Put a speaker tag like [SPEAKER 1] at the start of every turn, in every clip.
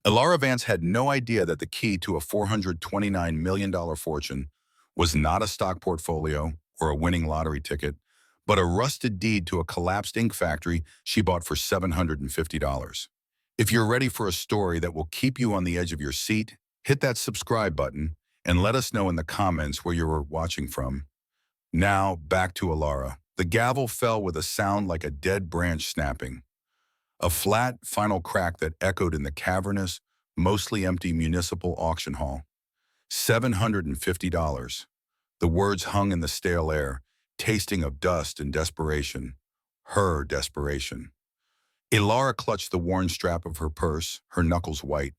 [SPEAKER 1] Ilara Vance had no idea that the key to a $429 million fortune was not a stock portfolio or a winning lottery ticket, but a rusted deed to a collapsed ink factory she bought for $750. If you're ready for a story that will keep you on the edge of your seat, hit that subscribe button and let us know in the comments where you're watching from. Now, back to Ilara. The gavel fell with a sound like a dead branch snapping. A flat, final crack that echoed in the cavernous, mostly empty municipal auction hall. $750. The words hung in the stale air, tasting of dust and desperation. Her desperation. Ilara clutched the worn strap of her purse, her knuckles white.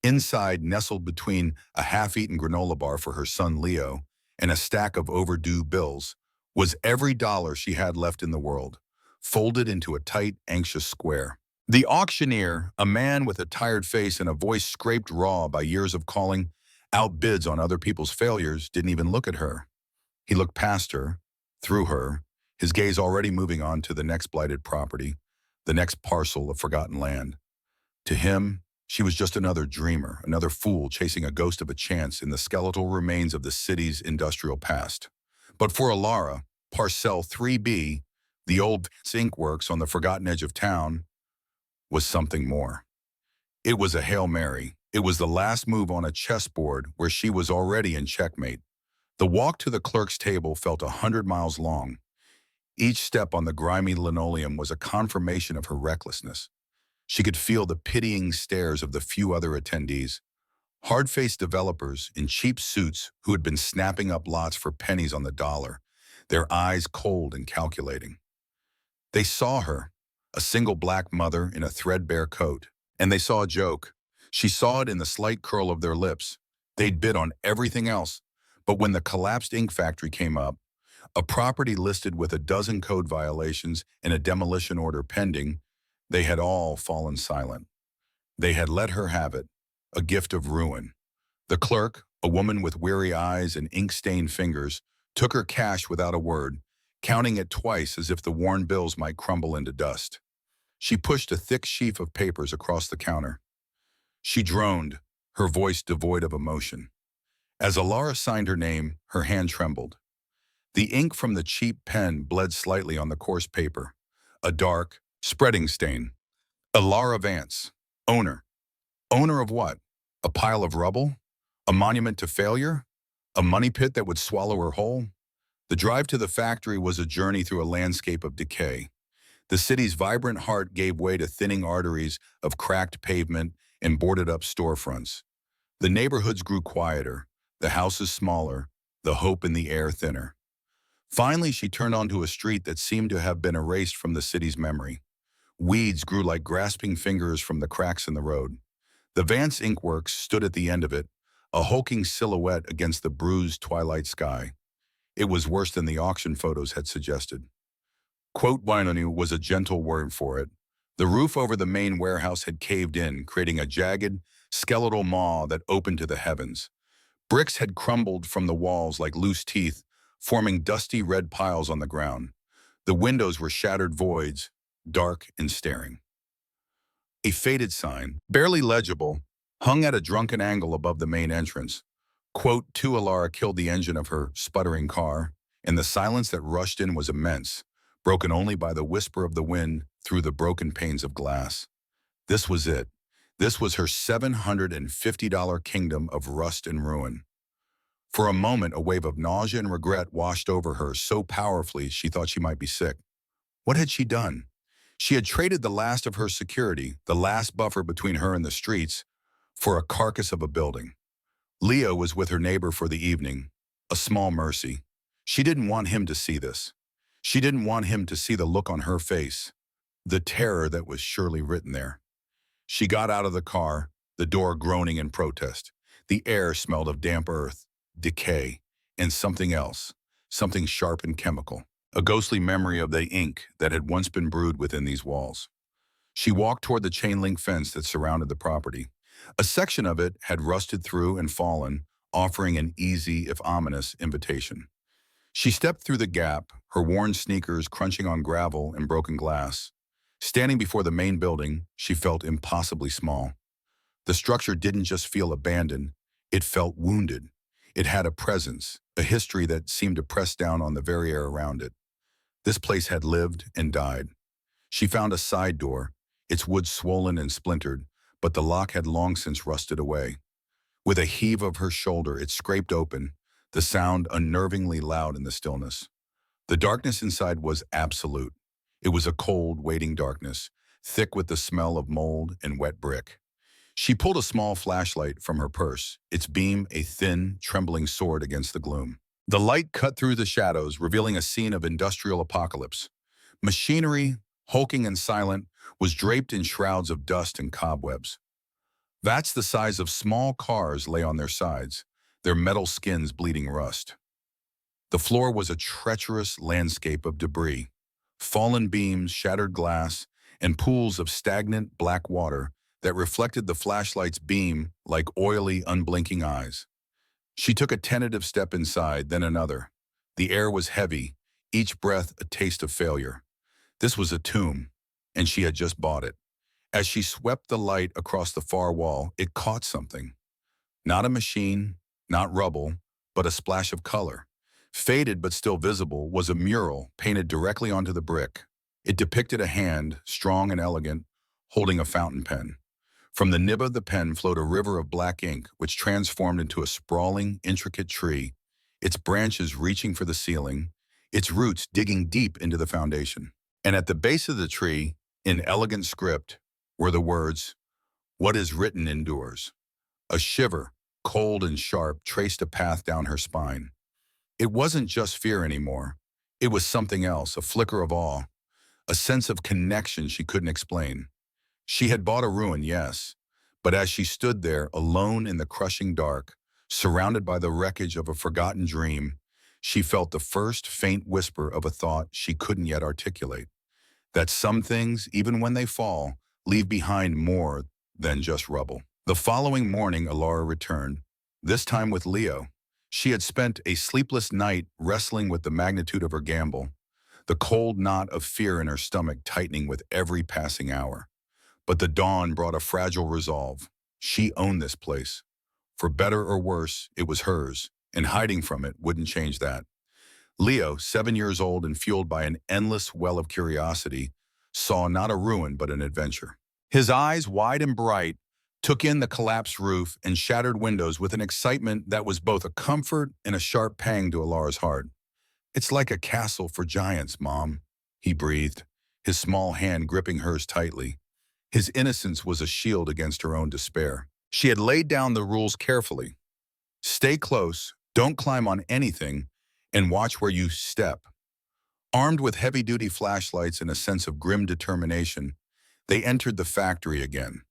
[SPEAKER 1] Inside, nestled between a half-eaten granola bar for her son Leo and a stack of overdue bills, was every dollar she had left in the world, folded into a tight, anxious square. The auctioneer, a man with a tired face and a voice scraped raw by years of calling out bids on other people's failures, didn't even look at her. He looked past her, through her, his gaze already moving on to the next blighted property, the next parcel of forgotten land. To him, she was just another dreamer, another fool chasing a ghost of a chance in the skeletal remains of the city's industrial past. But for Ilara, Parcel 3B, the old ink works on the forgotten edge of town, was something more. It was a Hail Mary. It was the last move on a chessboard where she was already in checkmate. The walk to the clerk's table felt 100 miles long. Each step on the grimy linoleum was a confirmation of her recklessness. She could feel the pitying stares of the few other attendees, hard-faced developers in cheap suits who had been snapping up lots for pennies on the dollar, their eyes cold and calculating. They saw her, a single black mother in a threadbare coat, and they saw a joke. She saw it in the slight curl of their lips. They'd bid on everything else, but when the collapsed ink factory came up, a property listed with a dozen code violations and a demolition order pending, they had all fallen silent. They had let her have it, a gift of ruin. The clerk, a woman with weary eyes and ink-stained fingers, took her cash without a word, counting it twice as if the worn bills might crumble into dust. She pushed a thick sheaf of papers across the counter. She droned, her voice devoid of emotion. As Ilara signed her name, her hand trembled. The ink from the cheap pen bled slightly on the coarse paper, a dark, spreading stain. Ilara Vance, owner. Owner of what? A pile of rubble? A monument to failure? A money pit that would swallow her whole? The drive to the factory was a journey through a landscape of decay. The city's vibrant heart gave way to thinning arteries of cracked pavement and boarded-up storefronts. The neighborhoods grew quieter, the houses smaller, the hope in the air thinner. Finally, she turned onto a street that seemed to have been erased from the city's memory. Weeds grew like grasping fingers from the cracks in the road. The Vance Ink Works stood at the end of it, a hulking silhouette against the bruised twilight sky. It was worse than the auction photos had suggested. Quote Wainonu was a gentle word for it. The roof over the main warehouse had caved in, creating a jagged, skeletal maw that opened to the heavens. Bricks had crumbled from the walls like loose teeth, forming dusty red piles on the ground. The windows were shattered voids, dark and staring. A faded sign, barely legible, hung at a drunken angle above the main entrance. Quote, to Ilara killed the engine of her sputtering car, and the silence that rushed in was immense, broken only by the whisper of the wind through the broken panes of glass. This was it. This was her $750 kingdom of rust and ruin. For a moment, a wave of nausea and regret washed over her so powerfully she thought she might be sick. What had she done? She had traded the last of her security, the last buffer between her and the streets, for a carcass of a building. Leo was with her neighbor for the evening, a small mercy. She didn't want him to see this. She didn't want him to see the look on her face, the terror that was surely written there. She got out of the car, the door groaning in protest. The air smelled of damp earth, decay, and something else, something sharp and chemical, a ghostly memory of the ink that had once been brewed within these walls. She walked toward the chain-link fence that surrounded the property. A section of it had rusted through and fallen, offering an easy, if ominous, invitation. She stepped through the gap, her worn sneakers crunching on gravel and broken glass. Standing before the main building, she felt impossibly small. The structure didn't just feel abandoned, it felt wounded. It had a presence, a history that seemed to press down on the very air around it. This place had lived and died. She found a side door, its wood swollen and splintered, but the lock had long since rusted away. With a heave of her shoulder, it scraped open, the sound unnervingly loud in the stillness. The darkness inside was absolute. It was a cold, waiting darkness, thick with the smell of mold and wet brick. She pulled a small flashlight from her purse, its beam a thin, trembling sword against the gloom. The light cut through the shadows, revealing a scene of industrial apocalypse. Machinery, hulking and silent, was draped in shrouds of dust and cobwebs. Vats the size of small cars lay on their sides, their metal skins bleeding rust. The floor was a treacherous landscape of debris. Fallen beams, shattered glass, and pools of stagnant black water that reflected the flashlight's beam like oily, unblinking eyes. She took a tentative step inside, then another. The air was heavy, each breath a taste of failure. This was a tomb, and she had just bought it. As she swept the light across the far wall, it caught something. Not a machine, not rubble, but a splash of color. Faded but still visible was a mural painted directly onto the brick. It depicted a hand, strong and elegant, holding a fountain pen. From the nib of the pen flowed a river of black ink, which transformed into a sprawling, intricate tree, its branches reaching for the ceiling, its roots digging deep into the foundation. And at the base of the tree, in elegant script, were the words, "What is written endures." A shiver, cold and sharp, traced a path down her spine. It wasn't just fear anymore. It was something else, a flicker of awe, a sense of connection she couldn't explain. She had bought a ruin, yes, but as she stood there, alone in the crushing dark, surrounded by the wreckage of a forgotten dream, she felt the first faint whisper of a thought she couldn't yet articulate. That some things, even when they fall, leave behind more than just rubble. The following morning, Alara returned, this time with Leo. She had spent a sleepless night wrestling with the magnitude of her gamble, the cold knot of fear in her stomach tightening with every passing hour. But the dawn brought a fragile resolve. She owned this place. For better or worse, it was hers, and hiding from it wouldn't change that. Leo, 7 years old and fueled by an endless well of curiosity, saw not a ruin but an adventure. His eyes, wide and bright, took in the collapsed roof and shattered windows with an excitement that was both a comfort and a sharp pang to Alara's heart. "It's like a castle for giants, Mom," he breathed, his small hand gripping hers tightly. His innocence was a shield against her own despair. She had laid down the rules carefully. Stay close, don't climb on anything, and watch where you step. Armed with heavy-duty flashlights and a sense of grim determination, they entered the factory again.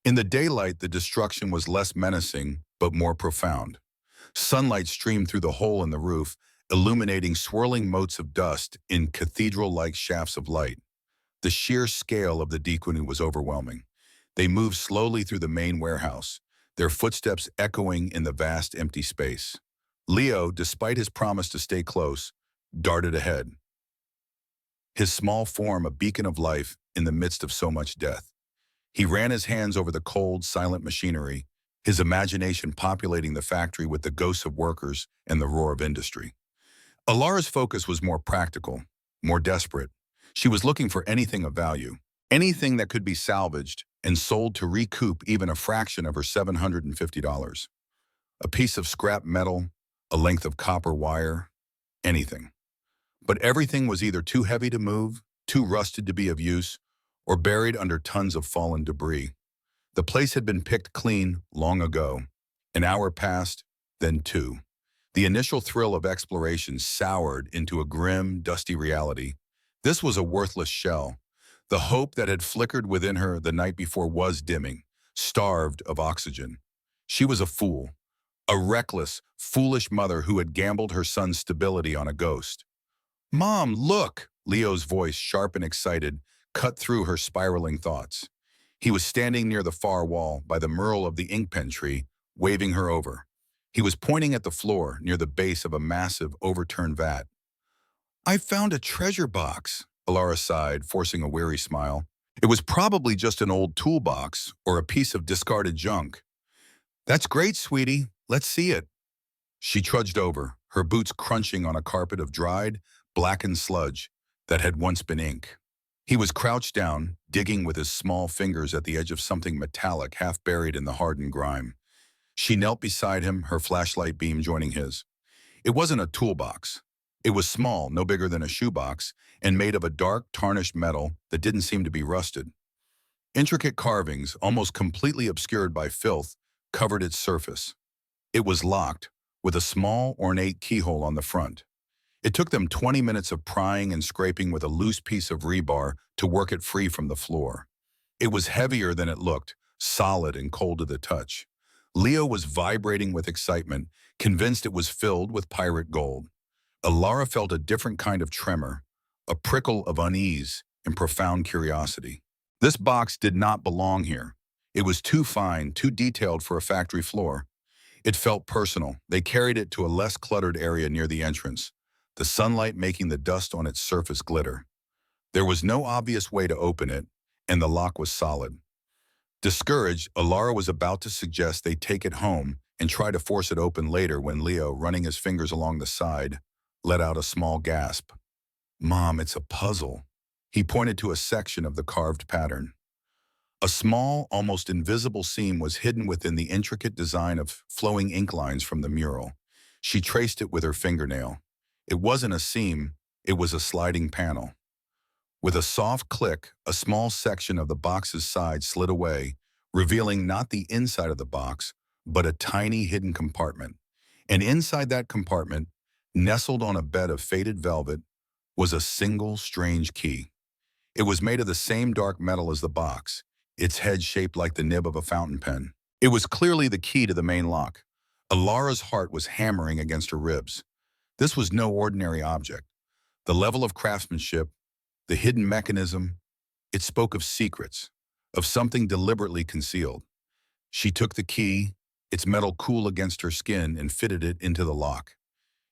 [SPEAKER 1] In the daylight, the destruction was less menacing, but more profound. Sunlight streamed through the hole in the roof, illuminating swirling motes of dust in cathedral-like shafts of light. The sheer scale of the decline was overwhelming. They moved slowly through the main warehouse, their footsteps echoing in the vast empty space. Leo, despite his promise to stay close, darted ahead, his small form a beacon of life in the midst of so much death. He ran his hands over the cold, silent machinery, his imagination populating the factory with the ghosts of workers and the roar of industry. Alara's focus was more practical, more desperate. She was looking for anything of value, anything that could be salvaged and sold to recoup even a fraction of her $750. A piece of scrap metal, a length of copper wire, anything. But everything was either too heavy to move, too rusted to be of use, or buried under tons of fallen debris. The place had been picked clean long ago. An hour passed, then two. The initial thrill of exploration soured into a grim, dusty reality. This was a worthless shell. The hope that had flickered within her the night before was dimming, starved of oxygen. She was a fool, a reckless, foolish mother who had gambled her son's stability on a ghost. "Mom, look!" Leo's voice, sharp and excited, cut through her spiraling thoughts. He was standing near the far wall, by the mural of the ink pen tree, waving her over. He was pointing at the floor, near the base of a massive, overturned vat. "I found a treasure box," Alara sighed, forcing a weary smile. It was probably just an old toolbox or a piece of discarded junk. That's great, sweetie. Let's see it. She trudged over, her boots crunching on a carpet of dried, blackened sludge that had once been ink. He was crouched down, digging with his small fingers at the edge of something metallic half buried in the hardened grime. She knelt beside him, her flashlight beam joining his. It wasn't a toolbox. It was small, no bigger than a shoebox, and made of a dark, tarnished metal that didn't seem to be rusted. Intricate carvings, almost completely obscured by filth, covered its surface. It was locked, with a small, ornate keyhole on the front. It took them 20 minutes of prying and scraping with a loose piece of rebar to work it free from the floor. It was heavier than it looked, solid and cold to the touch. Leo was vibrating with excitement, convinced it was filled with pirate gold. Alara felt a different kind of tremor, a prickle of unease and profound curiosity. This box did not belong here. It was too fine, too detailed for a factory floor. It felt personal. They carried it to a less cluttered area near the entrance, the sunlight making the dust on its surface glitter. There was no obvious way to open it, and the lock was solid. Discouraged, Alara was about to suggest they take it home and try to force it open later when Leo, running his fingers along the side, let out a small gasp. "Mom, it's a puzzle." He pointed to a section of the carved pattern. A small, almost invisible seam was hidden within the intricate design of flowing ink lines from the mural. She traced it with her fingernail. It wasn't a seam, it was a sliding panel. With a soft click, a small section of the box's side slid away, revealing not the inside of the box, but a tiny hidden compartment. And inside that compartment, nestled on a bed of faded velvet, was a single strange key. It was made of the same dark metal as the box, its head shaped like the nib of a fountain pen. It was clearly the key to the main lock. Alara's heart was hammering against her ribs. This was no ordinary object. The level of craftsmanship, the hidden mechanism, it spoke of secrets, of something deliberately concealed. She took the key, its metal cool against her skin, and fitted it into the lock.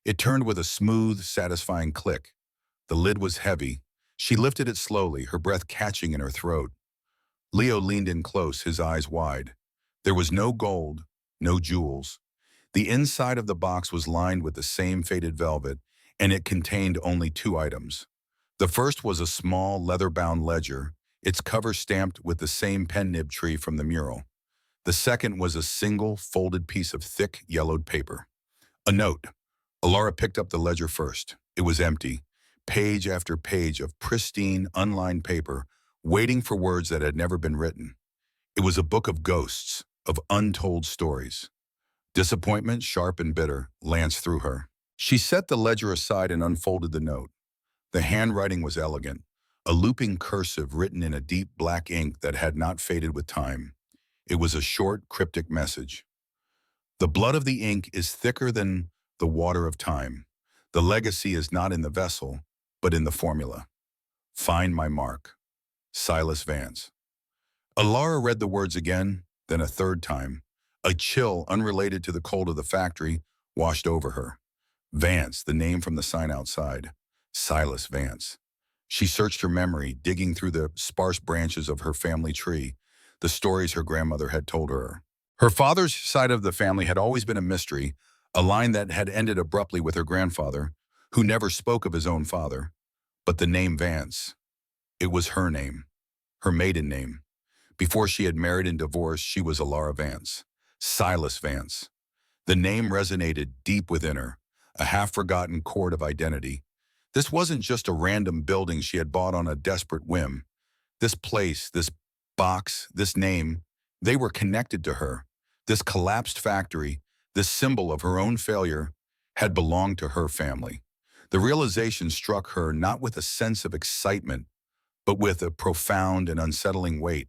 [SPEAKER 1] It turned with a smooth, satisfying click. The lid was heavy. She lifted it slowly, her breath catching in her throat. Leo leaned in close, his eyes wide. There was no gold, no jewels. The inside of the box was lined with the same faded velvet, and it contained only two items. The first was a small, leather-bound ledger, its cover stamped with the same pen nib tree from the mural. The second was a single, folded piece of thick, yellowed paper. A note. Alara picked up the ledger first. It was empty, page after page of pristine, unlined paper, waiting for words that had never been written. It was a book of ghosts, of untold stories. Disappointment, sharp and bitter, lanced through her. She set the ledger aside and unfolded the note. The handwriting was elegant, a looping cursive written in a deep black ink that had not faded with time. It was a short, cryptic message. The blood of the ink is thicker than the water of time. The legacy is not in the vessel, but in the formula. Find my mark. Silas Vance. Alara read the words again, then a third time. A chill, unrelated to the cold of the factory, washed over her. Vance, the name from the sign outside. Silas Vance. She searched her memory, digging through the sparse branches of her family tree, the stories her grandmother had told her. Her father's side of the family had always been a mystery, a line that had ended abruptly with her grandfather, who never spoke of his own father. But the name Vance, it was her name, her maiden name. Before she had married and divorced, she was Alara Vance. Silas Vance. The name resonated deep within her, a half-forgotten chord of identity. This wasn't just a random building she had bought on a desperate whim. This place, this box, this name, they were connected to her. This collapsed factory, this symbol of her own failure, had belonged to her family. The realization struck her not with a sense of excitement, but with a profound and unsettling weight.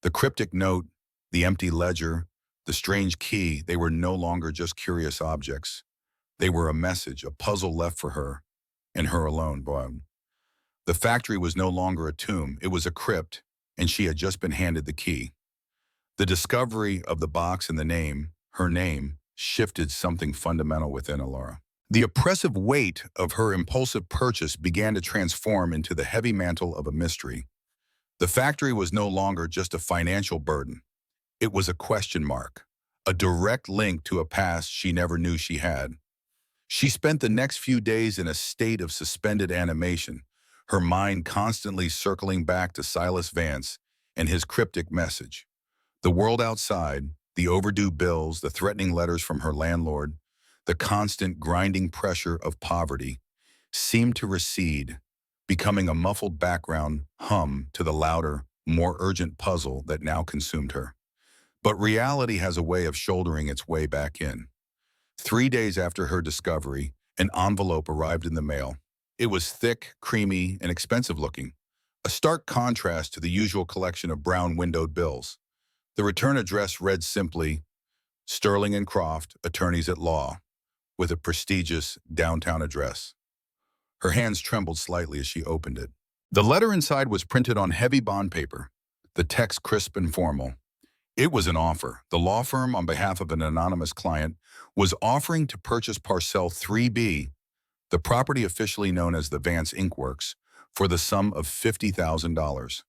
[SPEAKER 1] The cryptic note, the empty ledger, the strange key, they were no longer just curious objects. They were a message, a puzzle left for her, and her alone. The factory was no longer a tomb, it was a crypt, and she had just been handed the key. The discovery of the box and the name, her name, shifted something fundamental within Alara. The oppressive weight of her impulsive purchase began to transform into the heavy mantle of a mystery. The factory was no longer just a financial burden. It was a question mark, a direct link to a past she never knew she had. She spent the next few days in a state of suspended animation, her mind constantly circling back to Silas Vance and his cryptic message. The world outside, the overdue bills, the threatening letters from her landlord, the constant grinding pressure of poverty, seemed to recede, becoming a muffled background hum to the louder, more urgent puzzle that now consumed her. But reality has a way of shouldering its way back in. 3 days after her discovery, an envelope arrived in the mail. It was thick, creamy, and expensive looking, a stark contrast to the usual collection of brown windowed bills. The return address read simply, Sterling and Croft, Attorneys at Law, with a prestigious downtown address. Her hands trembled slightly as she opened it. The letter inside was printed on heavy bond paper, the text crisp and formal. It was an offer. The law firm, on behalf of an anonymous client, was offering to purchase Parcel 3B, the property officially known as the Vance Ink Works, for the sum of $50,000.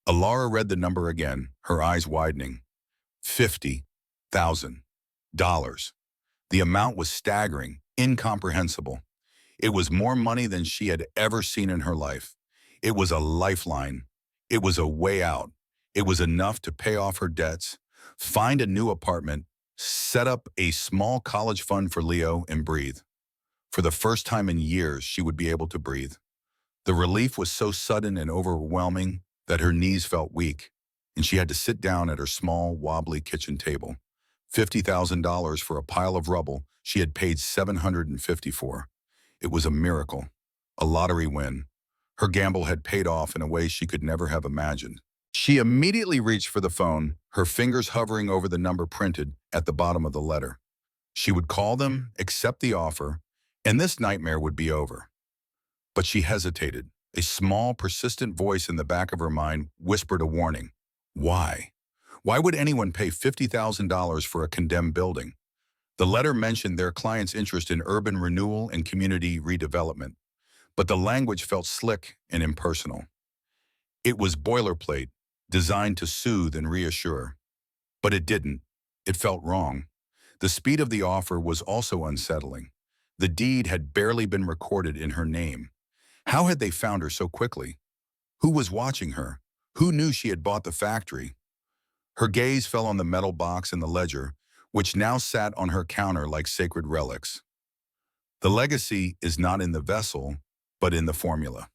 [SPEAKER 1] Alara read the number again, her eyes widening. $50,000. The amount was staggering, incomprehensible. It was more money than she had ever seen in her life. It was a lifeline. It was a way out. It was enough to pay off her debts, find a new apartment, set up a small college fund for Leo, and breathe. For the first time in years, she would be able to breathe. The relief was so sudden and overwhelming that her knees felt weak, and she had to sit down at her small, wobbly kitchen table. $50,000 for a pile of rubble she had paid $750 for. It was a miracle, a lottery win. Her gamble had paid off in a way she could never have imagined. She immediately reached for the phone, her fingers hovering over the number printed at the bottom of the letter. She would call them, accept the offer, and this nightmare would be over. But she hesitated. A small, persistent voice in the back of her mind whispered a warning. Why? Why would anyone pay $50,000 for a condemned building? The letter mentioned their client's interest in urban renewal and community redevelopment, but the language felt slick and impersonal. It was boilerplate, designed to soothe and reassure. But it didn't. It felt wrong. The speed of the offer was also unsettling. The deed had barely been recorded in her name. How had they found her so quickly? Who was watching her? Who knew she had bought the factory? Her gaze fell on the metal box and the ledger, which now sat on her counter like sacred relics. The legacy is not in the vessel, but in the formula.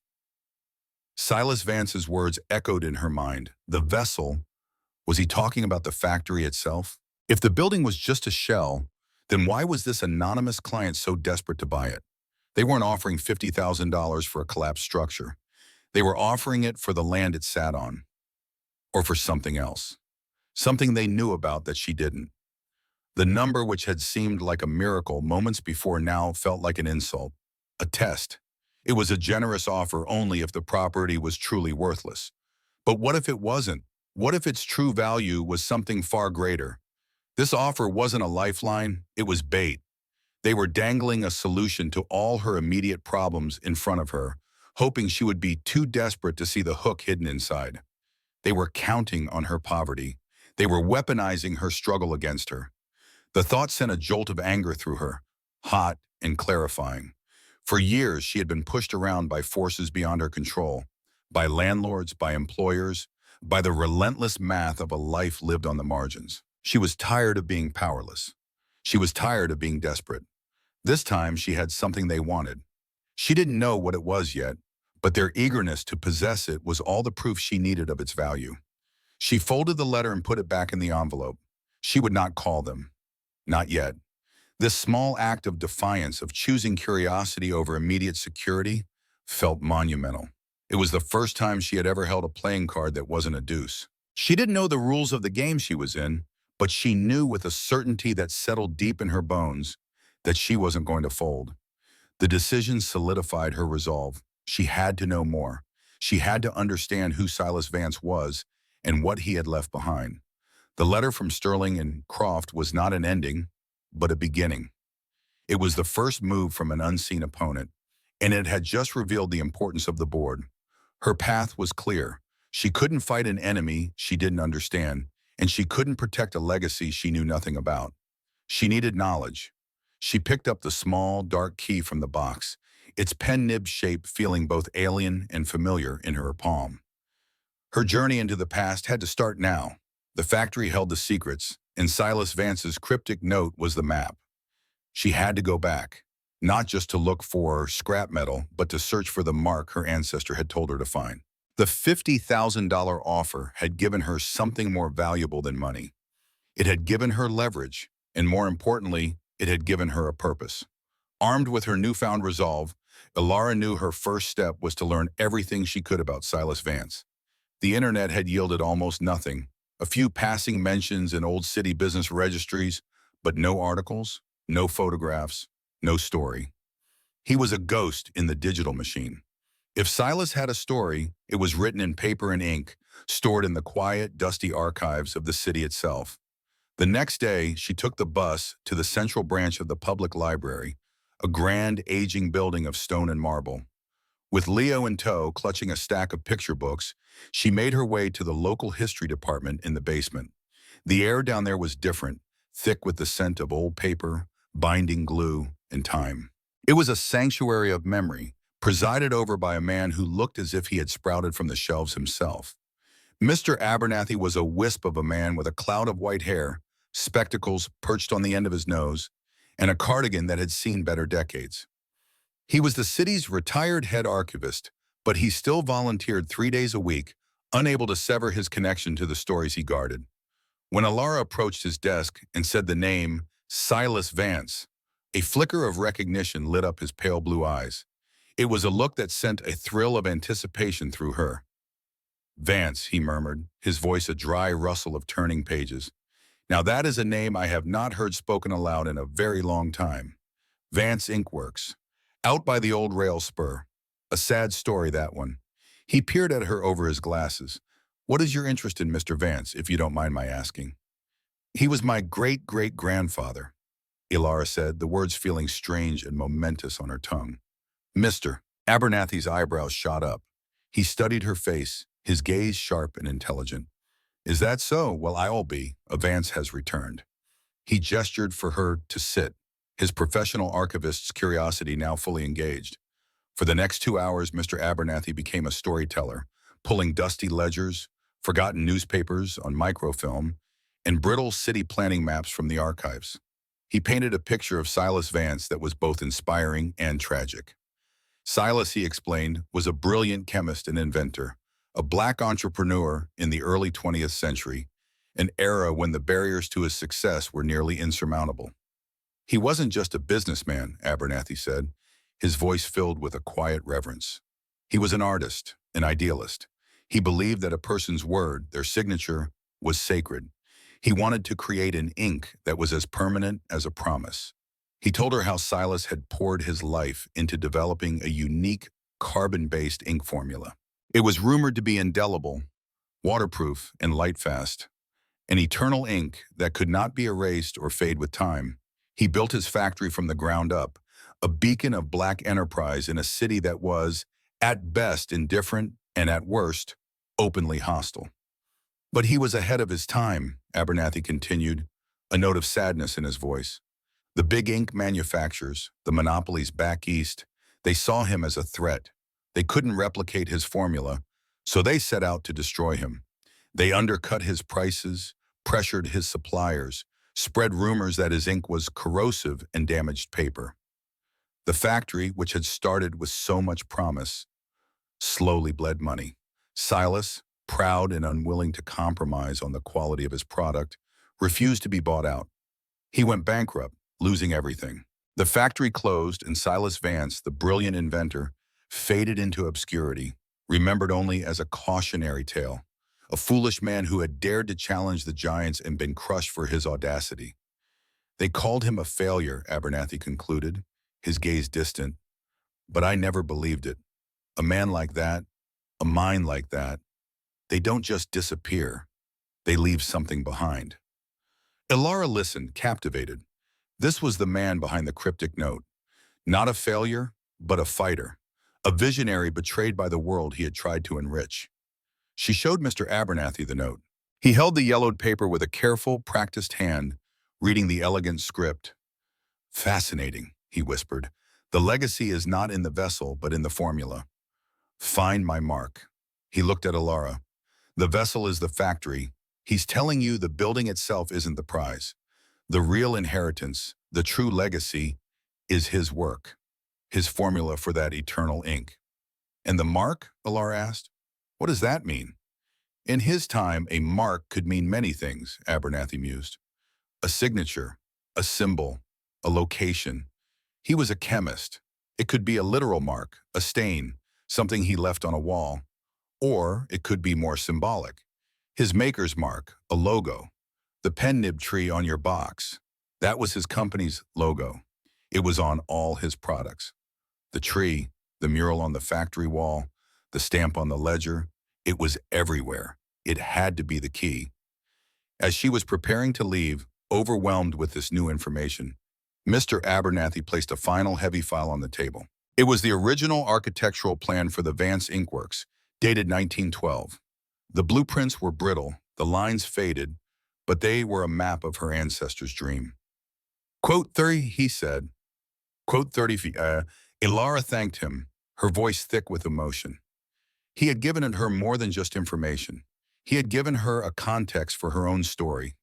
[SPEAKER 1] Silas Vance's words echoed in her mind. The vessel? Was he talking about the factory itself? If the building was just a shell, then why was this anonymous client so desperate to buy it? They weren't offering $50,000 for a collapsed structure. They were offering it for the land it sat on. Or for something else. Something they knew about that she didn't. The number which had seemed like a miracle moments before now felt like an insult. A test. It was a generous offer only if the property was truly worthless. But what if it wasn't? What if its true value was something far greater? This offer wasn't a lifeline, it was bait. They were dangling a solution to all her immediate problems in front of her, hoping she would be too desperate to see the hook hidden inside. They were counting on her poverty. They were weaponizing her struggle against her. The thought sent a jolt of anger through her, hot and clarifying. For years, she had been pushed around by forces beyond her control, by landlords, by employers, by the relentless math of a life lived on the margins. She was tired of being powerless. She was tired of being desperate. This time, she had something they wanted. She didn't know what it was yet, but their eagerness to possess it was all the proof she needed of its value. She folded the letter and put it back in the envelope. She would not call them. Not yet. This small act of defiance, of choosing curiosity over immediate security, felt monumental. It was the first time she had ever held a playing card that wasn't a deuce. She didn't know the rules of the game she was in, but she knew with a certainty that settled deep in her bones that she wasn't going to fold. The decision solidified her resolve. She had to know more. She had to understand who Silas Vance was and what he had left behind. The letter from Sterling and Croft was not an ending, but a beginning. It was the first move from an unseen opponent, and it had just revealed the importance of the board. Her path was clear. She couldn't fight an enemy she didn't understand, and she couldn't protect a legacy she knew nothing about. She needed knowledge. She picked up the small, dark key from the box, its pen-nib shape feeling both alien and familiar in her palm. Her journey into the past had to start now. The factory held the secrets, and Silas Vance's cryptic note was the map. She had to go back, not just to look for scrap metal, but to search for the mark her ancestor had told her to find. The $50,000 offer had given her something more valuable than money. It had given her leverage, and more importantly, it had given her a purpose. Armed with her newfound resolve, Ilara knew her first step was to learn everything she could about Silas Vance. The internet had yielded almost nothing, a few passing mentions in old city business registries, but no articles, no photographs, no story. He was a ghost in the digital machine. If Silas had a story, it was written in paper and ink, stored in the quiet, dusty archives of the city itself. The next day, she took the bus to the central branch of the public library, a grand, aging building of stone and marble. With Leo in tow, clutching a stack of picture books, she made her way to the local history department in the basement. The air down there was different, thick with the scent of old paper, binding glue, and time. It was a sanctuary of memory, presided over by a man who looked as if he had sprouted from the shelves himself. Mr. Abernathy was a wisp of a man with a cloud of white hair, spectacles perched on the end of his nose, and a cardigan that had seen better decades. He was the city's retired head archivist, but he still volunteered 3 days a week, unable to sever his connection to the stories he guarded. When Ilara approached his desk and said the name Silas Vance, a flicker of recognition lit up his pale blue eyes. It was a look that sent a thrill of anticipation through her. "Vance," he murmured, his voice a dry rustle of turning pages. "Now that is a name I have not heard spoken aloud in a very long time. Vance Inkworks. Out by the old rail spur. A sad story, that one." He peered at her over his glasses. "What is your interest in Mr. Vance, if you don't mind my asking?" "He was my great-great-grandfather," Ilara said, the words feeling strange and momentous on her tongue. "Mr." Abernathy's eyebrows shot up. He studied her face, his gaze sharp and intelligent. "Is that so? Well, I'll be. A Vance has returned." He gestured for her to sit, his professional archivist's curiosity now fully engaged. For the next 2 hours, Mr. Abernathy became a storyteller, pulling dusty ledgers, forgotten newspapers on microfilm, and brittle city planning maps from the archives. He painted a picture of Silas Vance that was both inspiring and tragic. Silas, he explained, was a brilliant chemist and inventor, a black entrepreneur in the early 20th century, an era when the barriers to his success were nearly insurmountable. He wasn't just a businessman, Abernathy said, his voice filled with a quiet reverence. He was an artist, an idealist. He believed that a person's word, their signature, was sacred. He wanted to create an ink that was as permanent as a promise. He told her how Silas had poured his life into developing a unique carbon-based ink formula. It was rumored to be indelible, waterproof, and light-fast, an eternal ink that could not be erased or fade with time. He built his factory from the ground up, a beacon of black enterprise in a city that was, at best, indifferent and at worst, openly hostile. But he was ahead of his time, Abernathy continued, a note of sadness in his voice. The big ink manufacturers, the monopolies back east, they saw him as a threat. They couldn't replicate his formula, so they set out to destroy him. They undercut his prices, pressured his suppliers, spread rumors that his ink was corrosive and damaged paper. The factory, which had started with so much promise, slowly bled money. Silas, proud and unwilling to compromise on the quality of his product, refused to be bought out. He went bankrupt, losing everything. The factory closed, and Silas Vance, the brilliant inventor, faded into obscurity, remembered only as a cautionary tale, a foolish man who had dared to challenge the giants and been crushed for his audacity. They called him a failure, Abernathy concluded, his gaze distant. But I never believed it. A man like that, a mind like that, they don't just disappear. They leave something behind. Ilara listened, captivated. This was the man behind the cryptic note. Not a failure, but a fighter. A visionary betrayed by the world he had tried to enrich. She showed Mr. Abernathy the note. He held the yellowed paper with a careful, practiced hand, reading the elegant script. Fascinating, he whispered. The legacy is not in the vessel, but in the formula. Find my mark. He looked at Alara. The vessel is the factory. He's telling you the building itself isn't the prize. The real inheritance, the true legacy, is his work, his formula for that eternal ink. And the mark? Alara asked. What does that mean? In his time, a mark could mean many things, Abernathy mused. A signature, a symbol, a location. He was a chemist. It could be a literal mark, a stain, something he left on a wall. Or it could be more symbolic. His maker's mark, a logo. The pen nib tree on your box. That was his company's logo. It was on all his products. The tree, the mural on the factory wall, the stamp on the ledger, it was everywhere. It had to be the key. As she was preparing to leave, overwhelmed with this new information, Mr. Abernathy placed a final heavy file on the table. It was the original architectural plan for the Vance Ink Works, dated 1912. The blueprints were brittle, the lines faded, but they were a map of her ancestors' dream. Quote 30, he said. Quote 30, Alara thanked him, her voice thick with emotion. He had given her more than just information. He had given her a context for her own story.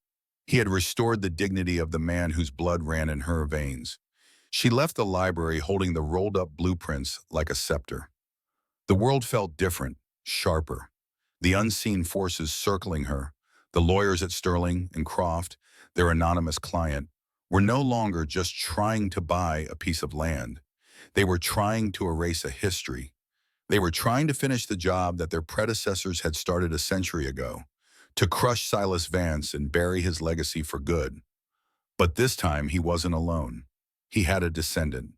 [SPEAKER 1] He had restored the dignity of the man whose blood ran in her veins. She left the library holding the rolled-up blueprints like a scepter. The world felt different, sharper. The unseen forces circling her, the lawyers at Sterling and Croft, their anonymous client, were no longer just trying to buy a piece of land. They were trying to erase a history. They were trying to finish the job that their predecessors had started a century ago, to crush Silas Vance and bury his legacy for good. But this time he wasn't alone. He had a descendant,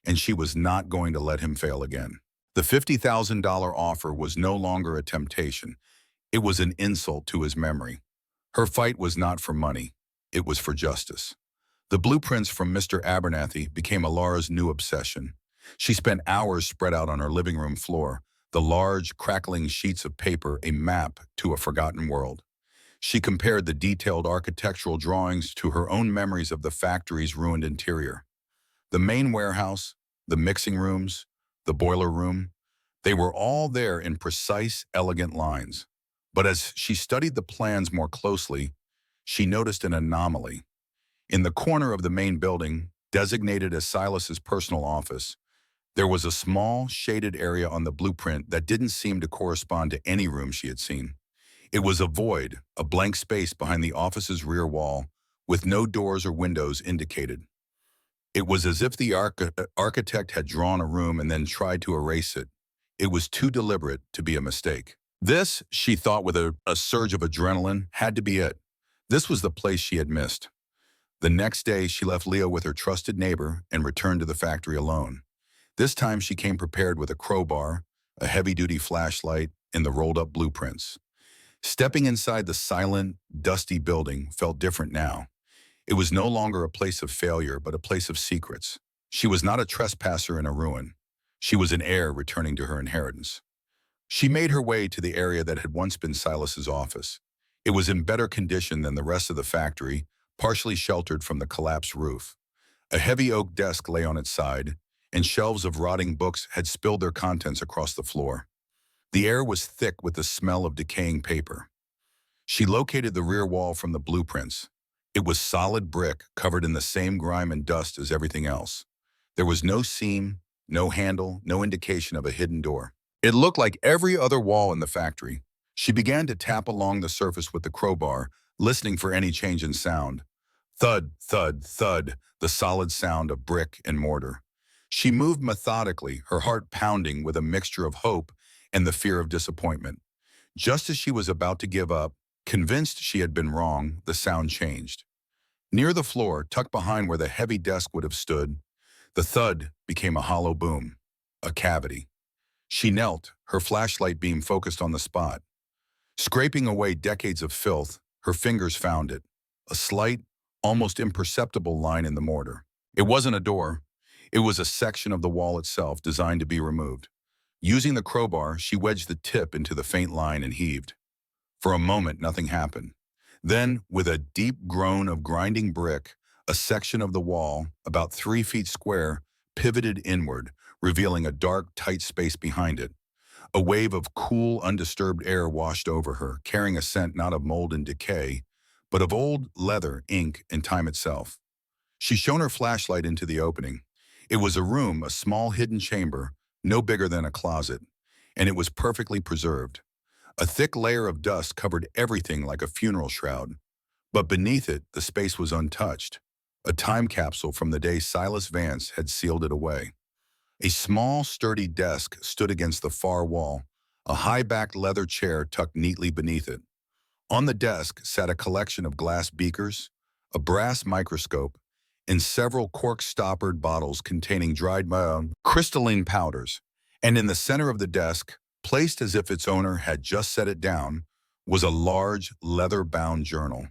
[SPEAKER 1] and she was not going to let him fail again. The $50,000 offer was no longer a temptation. It was an insult to his memory. Her fight was not for money. It was for justice. The blueprints from Mr. Abernathy became Alara's new obsession. She spent hours spread out on her living room floor, the large, crackling sheets of paper a map to a forgotten world. She compared the detailed architectural drawings to her own memories of the factory's ruined interior. The main warehouse, the mixing rooms, the boiler room, they were all there in precise, elegant lines. But as she studied the plans more closely, she noticed an anomaly. In the corner of the main building, designated as Silas's personal office, there was a small, shaded area on the blueprint that didn't seem to correspond to any room she had seen. It was a void, a blank space behind the office's rear wall, with no doors or windows indicated. It was as if the architect had drawn a room and then tried to erase it. It was too deliberate to be a mistake. This, she thought with a surge of adrenaline, had to be it. This was the place she had missed. The next day, she left Leo with her trusted neighbor and returned to the factory alone. This time, she came prepared with a crowbar, a heavy-duty flashlight, and the rolled-up blueprints. Stepping inside the silent, dusty building felt different now. It was no longer a place of failure, but a place of secrets. She was not a trespasser in a ruin. She was an heir returning to her inheritance. She made her way to the area that had once been Silas's office. It was in better condition than the rest of the factory, partially sheltered from the collapsed roof. A heavy oak desk lay on its side, and shelves of rotting books had spilled their contents across the floor. The air was thick with the smell of decaying paper. She located the rear wall from the blueprints. It was solid brick covered in the same grime and dust as everything else. There was no seam, no handle, no indication of a hidden door. It looked like every other wall in the factory. She began to tap along the surface with the crowbar, listening for any change in sound. Thud, thud, thud, the solid sound of brick and mortar. She moved methodically, her heart pounding with a mixture of hope and the fear of disappointment. Just as she was about to give up, convinced she had been wrong, the sound changed. Near the floor, tucked behind where the heavy desk would have stood, the thud became a hollow boom, a cavity. She knelt, her flashlight beam focused on the spot. Scraping away decades of filth, her fingers found it, a slight, almost imperceptible line in the mortar. It wasn't a door. It was a section of the wall itself designed to be removed. Using the crowbar, she wedged the tip into the faint line and heaved. For a moment, nothing happened. Then, with a deep groan of grinding brick, a section of the wall, about 3 feet square, pivoted inward, revealing a dark, tight space behind it. A wave of cool, undisturbed air washed over her, carrying a scent not of mold and decay, but of old leather, ink, and time itself. She shone her flashlight into the opening. It was a room, a small hidden chamber, no bigger than a closet, and it was perfectly preserved. A thick layer of dust covered everything like a funeral shroud, but beneath it, the space was untouched, a time capsule from the day Silas Vance had sealed it away. A small, sturdy desk stood against the far wall, a high-backed leather chair tucked neatly beneath it. On the desk sat a collection of glass beakers, a brass microscope, and several cork-stoppered bottles containing dried crystalline powders. And in the center of the desk, placed as if its owner had just set it down, was a large, leather-bound journal.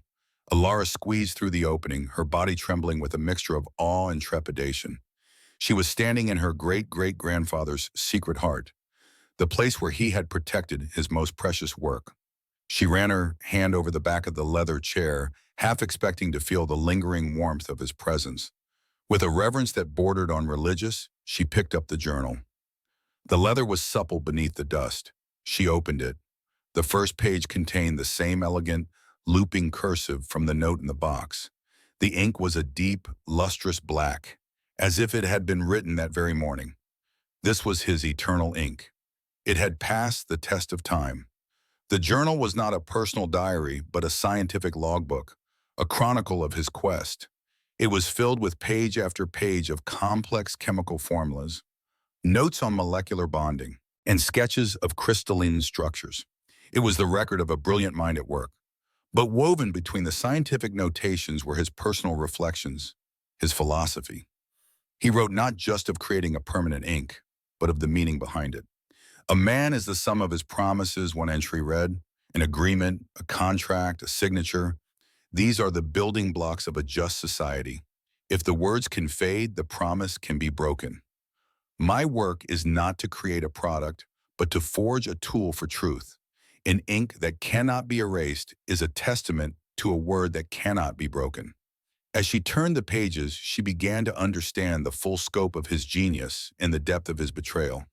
[SPEAKER 1] Alara squeezed through the opening, her body trembling with a mixture of awe and trepidation. She was standing in her great-great-grandfather's secret heart, the place where he had protected his most precious work. She ran her hand over the back of the leather chair, half expecting to feel the lingering warmth of his presence. With a reverence that bordered on religious, she picked up the journal. The leather was supple beneath the dust. She opened it. The first page contained the same elegant, looping cursive from the note in the box. The ink was a deep, lustrous black, as if it had been written that very morning. This was his eternal ink. It had passed the test of time. The journal was not a personal diary, but a scientific logbook, a chronicle of his quest. It was filled with page after page of complex chemical formulas, notes on molecular bonding, and sketches of crystalline structures. It was the record of a brilliant mind at work. But woven between the scientific notations were his personal reflections, his philosophy. He wrote not just of creating a permanent ink, but of the meaning behind it. A man is the sum of his promises, one entry read, an agreement, a contract, a signature. These are the building blocks of a just society. If the words can fade, the promise can be broken. My work is not to create a product, but to forge a tool for truth. An ink that cannot be erased is a testament to a word that cannot be broken. As she turned the pages, she began to understand the full scope of his genius and the depth of his betrayal.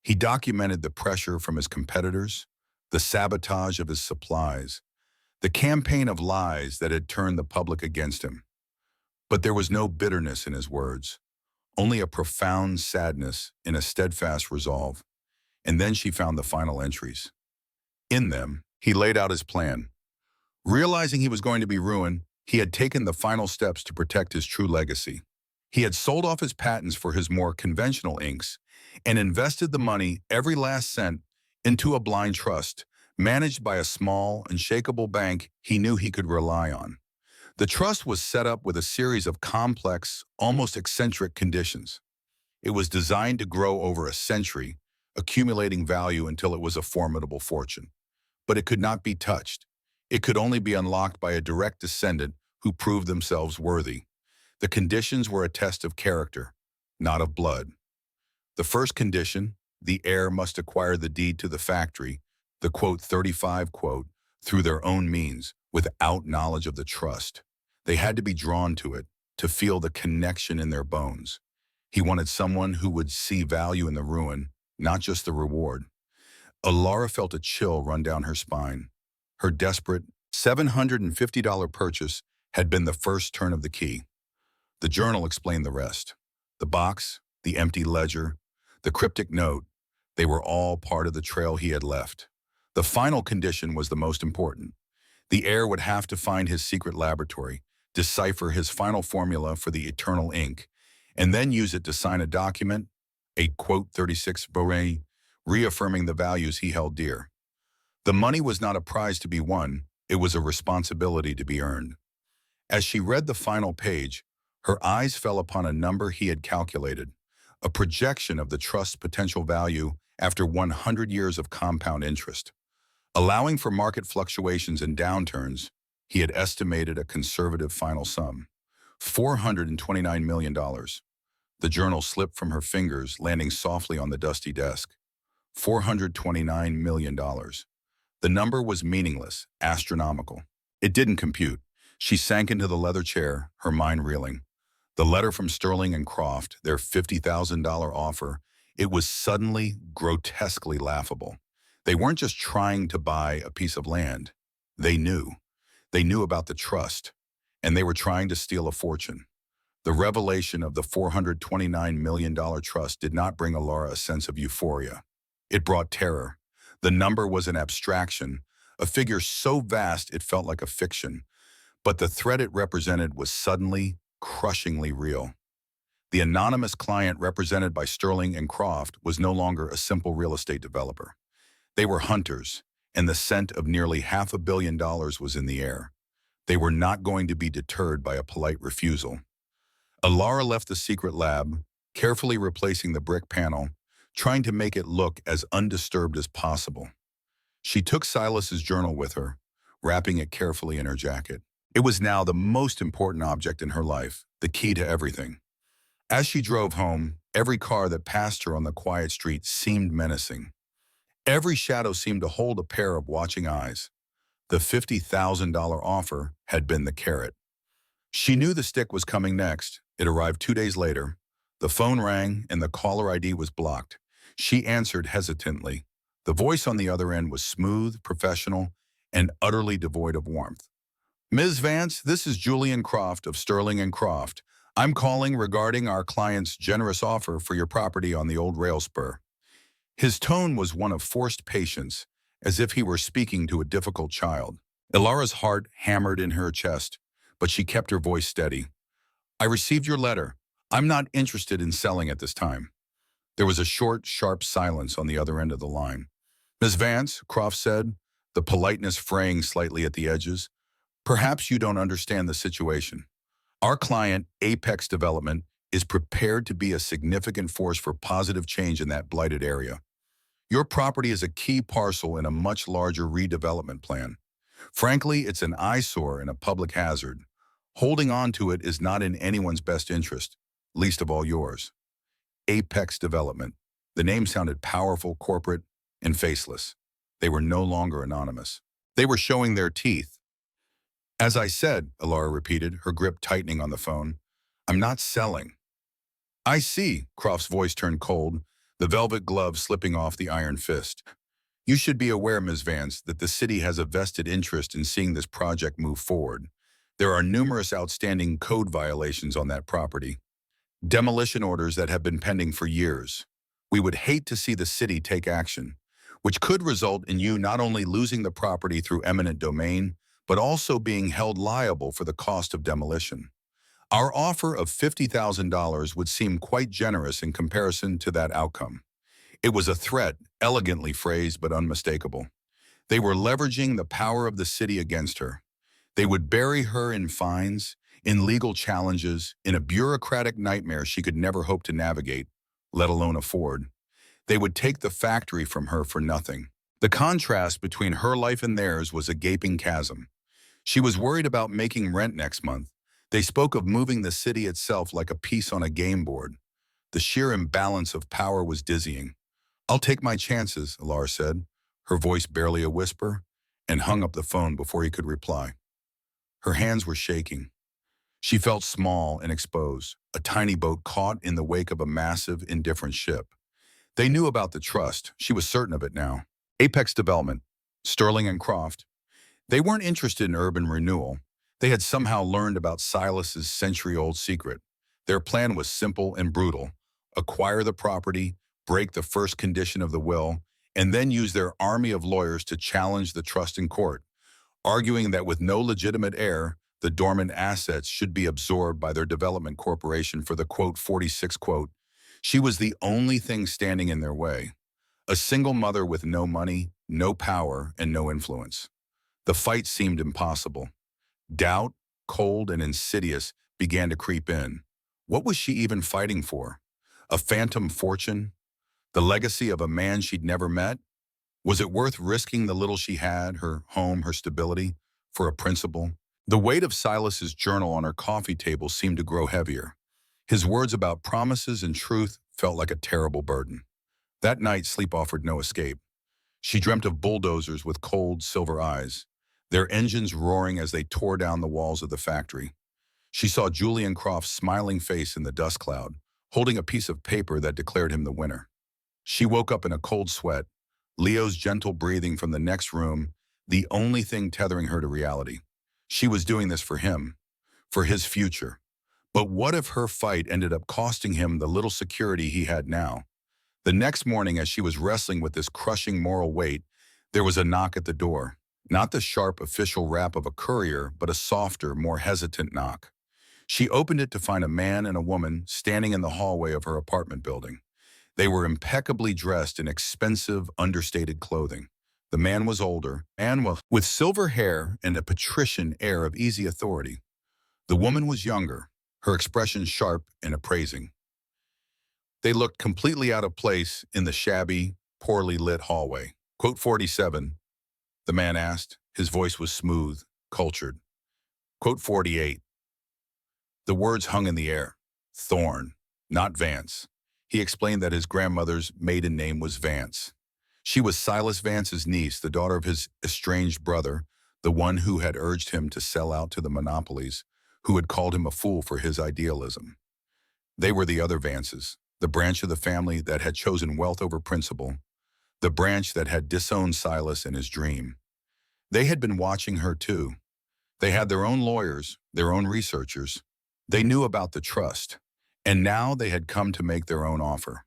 [SPEAKER 1] He documented the pressure from his competitors, the sabotage of his supplies, the campaign of lies that had turned the public against him. But there was no bitterness in his words, only a profound sadness and a steadfast resolve. And then she found the final entries. In them, he laid out his plan. Realizing he was going to be ruined, he had taken the final steps to protect his true legacy. He had sold off his patents for his more conventional inks and invested the money, every last cent, into a blind trust, managed by a small, unshakable bank he knew he could rely on. The trust was set up with a series of complex, almost eccentric conditions. It was designed to grow over a century, accumulating value until it was a formidable fortune. But it could not be touched. It could only be unlocked by a direct descendant who proved themselves worthy. The conditions were a test of character, not of blood. The first condition, the heir must acquire the deed to the factory, the quote 35 quote, through their own means, without knowledge of the trust. They had to be drawn to it, to feel the connection in their bones. He wanted someone who would see value in the ruin, not just the reward. Alara felt a chill run down her spine. Her desperate $750 purchase had been the first turn of the key. The journal explained the rest. The box, the empty ledger, the cryptic note, they were all part of the trail he had left. The final condition was the most important. The heir would have to find his secret laboratory, decipher his final formula for the eternal ink, and then use it to sign a document, a quote 36 Boré, reaffirming the values he held dear. The money was not a prize to be won, it was a responsibility to be earned. As she read the final page, her eyes fell upon a number he had calculated, a projection of the trust's potential value after 100 years of compound interest. Allowing for market fluctuations and downturns, he had estimated a conservative final sum, $429 million. The journal slipped from her fingers, landing softly on the dusty desk. $429 million. The number was meaningless, astronomical. It didn't compute. She sank into the leather chair, her mind reeling. The letter from Sterling and Croft, their $50,000 offer, it was suddenly grotesquely laughable. They weren't just trying to buy a piece of land. They knew. They knew about the trust, and they were trying to steal a fortune. The revelation of the $429 million trust did not bring Alara a sense of euphoria. It brought terror. The number was an abstraction, a figure so vast it felt like a fiction, but the threat it represented was suddenly, crushingly real. The anonymous client represented by Sterling and Croft was no longer a simple real estate developer. They were hunters, and the scent of nearly $500 million was in the air. They were not going to be deterred by a polite refusal. Alara left the secret lab, carefully replacing the brick panel, trying to make it look as undisturbed as possible. She took Silas's journal with her, wrapping it carefully in her jacket. It was now the most important object in her life, the key to everything. As she drove home, every car that passed her on the quiet street seemed menacing. Every shadow seemed to hold a pair of watching eyes. The $50,000 offer had been the carrot. She knew the stick was coming next. It arrived 2 days later. The phone rang and the caller ID was blocked. She answered hesitantly. The voice on the other end was smooth, professional, and utterly devoid of warmth. "Ms. Vance, this is Julian Croft of Sterling and Croft. I'm calling regarding our client's generous offer for your property on the old rail spur." His tone was one of forced patience, as if he were speaking to a difficult child. Alara's heart hammered in her chest, but she kept her voice steady. "I received your letter. I'm not interested in selling at this time." There was a short, sharp silence on the other end of the line. "Ms. Vance," Croft said, the politeness fraying slightly at the edges, "perhaps you don't understand the situation. Our client, Apex Development, is prepared to be a significant force for positive change in that blighted area. Your property is a key parcel in a much larger redevelopment plan. Frankly, it's an eyesore and a public hazard. Holding on to it is not in anyone's best interest, least of all yours." Apex Development. The name sounded powerful, corporate, and faceless. They were no longer anonymous. They were showing their teeth. "As I said," Alara repeated, her grip tightening on the phone, "I'm not selling." "I see." Croft's voice turned cold, the velvet glove slipping off the iron fist. "You should be aware, Ms. Vance, that the city has a vested interest in seeing this project move forward. There are numerous outstanding code violations on that property. Demolition orders that have been pending for years. We would hate to see the city take action, which could result in you not only losing the property through eminent domain, but also being held liable for the cost of demolition. Our offer of $50,000 would seem quite generous in comparison to that outcome." It was a threat, elegantly phrased but unmistakable. They were leveraging the power of the city against her. They would bury her in fines, in legal challenges, in a bureaucratic nightmare she could never hope to navigate, let alone afford. They would take the factory from her for nothing. The contrast between her life and theirs was a gaping chasm. She was worried about making rent next month. They spoke of moving the city itself like a piece on a game board. The sheer imbalance of power was dizzying. "I'll take my chances," Alara said, her voice barely a whisper, and hung up the phone before he could reply. Her hands were shaking. She felt small and exposed, a tiny boat caught in the wake of a massive, indifferent ship. They knew about the trust. She was certain of it now. Apex Development, Sterling and Croft. They weren't interested in urban renewal. They had somehow learned about Silas's century-old secret. Their plan was simple and brutal. Acquire the property, break the first condition of the will, and then use their army of lawyers to challenge the trust in court, arguing that with no legitimate heir, the dormant assets should be absorbed by their development corporation for the, quote, 46, quote. She was the only thing standing in their way. A single mother with no money, no power, and no influence. The fight seemed impossible. Doubt, cold and insidious, began to creep in. What was she even fighting for? A phantom fortune? The legacy of a man she'd never met? Was it worth risking the little she had, her home, her stability, for a principle? The weight of Silas's journal on her coffee table seemed to grow heavier. His words about promises and truth felt like a terrible burden. That night, sleep offered no escape. She dreamt of bulldozers with cold, silver eyes, their engines roaring as they tore down the walls of the factory. She saw Julian Croft's smiling face in the dust cloud, holding a piece of paper that declared him the winner. She woke up in a cold sweat, Leo's gentle breathing from the next room, the only thing tethering her to reality. She was doing this for him, for his future. But what if her fight ended up costing him the little security he had now? The next morning, as she was wrestling with this crushing moral weight, there was a knock at the door. Not the sharp official rap of a courier, but a softer, more hesitant knock. She opened it to find a man and a woman standing in the hallway of her apartment building. They were impeccably dressed in expensive, understated clothing. The man was older, and with silver hair and a patrician air of easy authority. The woman was younger, her expression sharp and appraising. They looked completely out of place in the shabby, poorly lit hallway. Quote 47, the man asked. His voice was smooth, cultured. Quote 48. The words hung in the air. Thorne, not Vance. He explained that his grandmother's maiden name was Vance. She was Silas Vance's niece, the daughter of his estranged brother, the one who had urged him to sell out to the monopolies, who had called him a fool for his idealism. They were the other Vances, the branch of the family that had chosen wealth over principle, the branch that had disowned Silas and his dream. They had been watching her too. They had their own lawyers, their own researchers. They knew about the trust, and now they had come to make their own offer.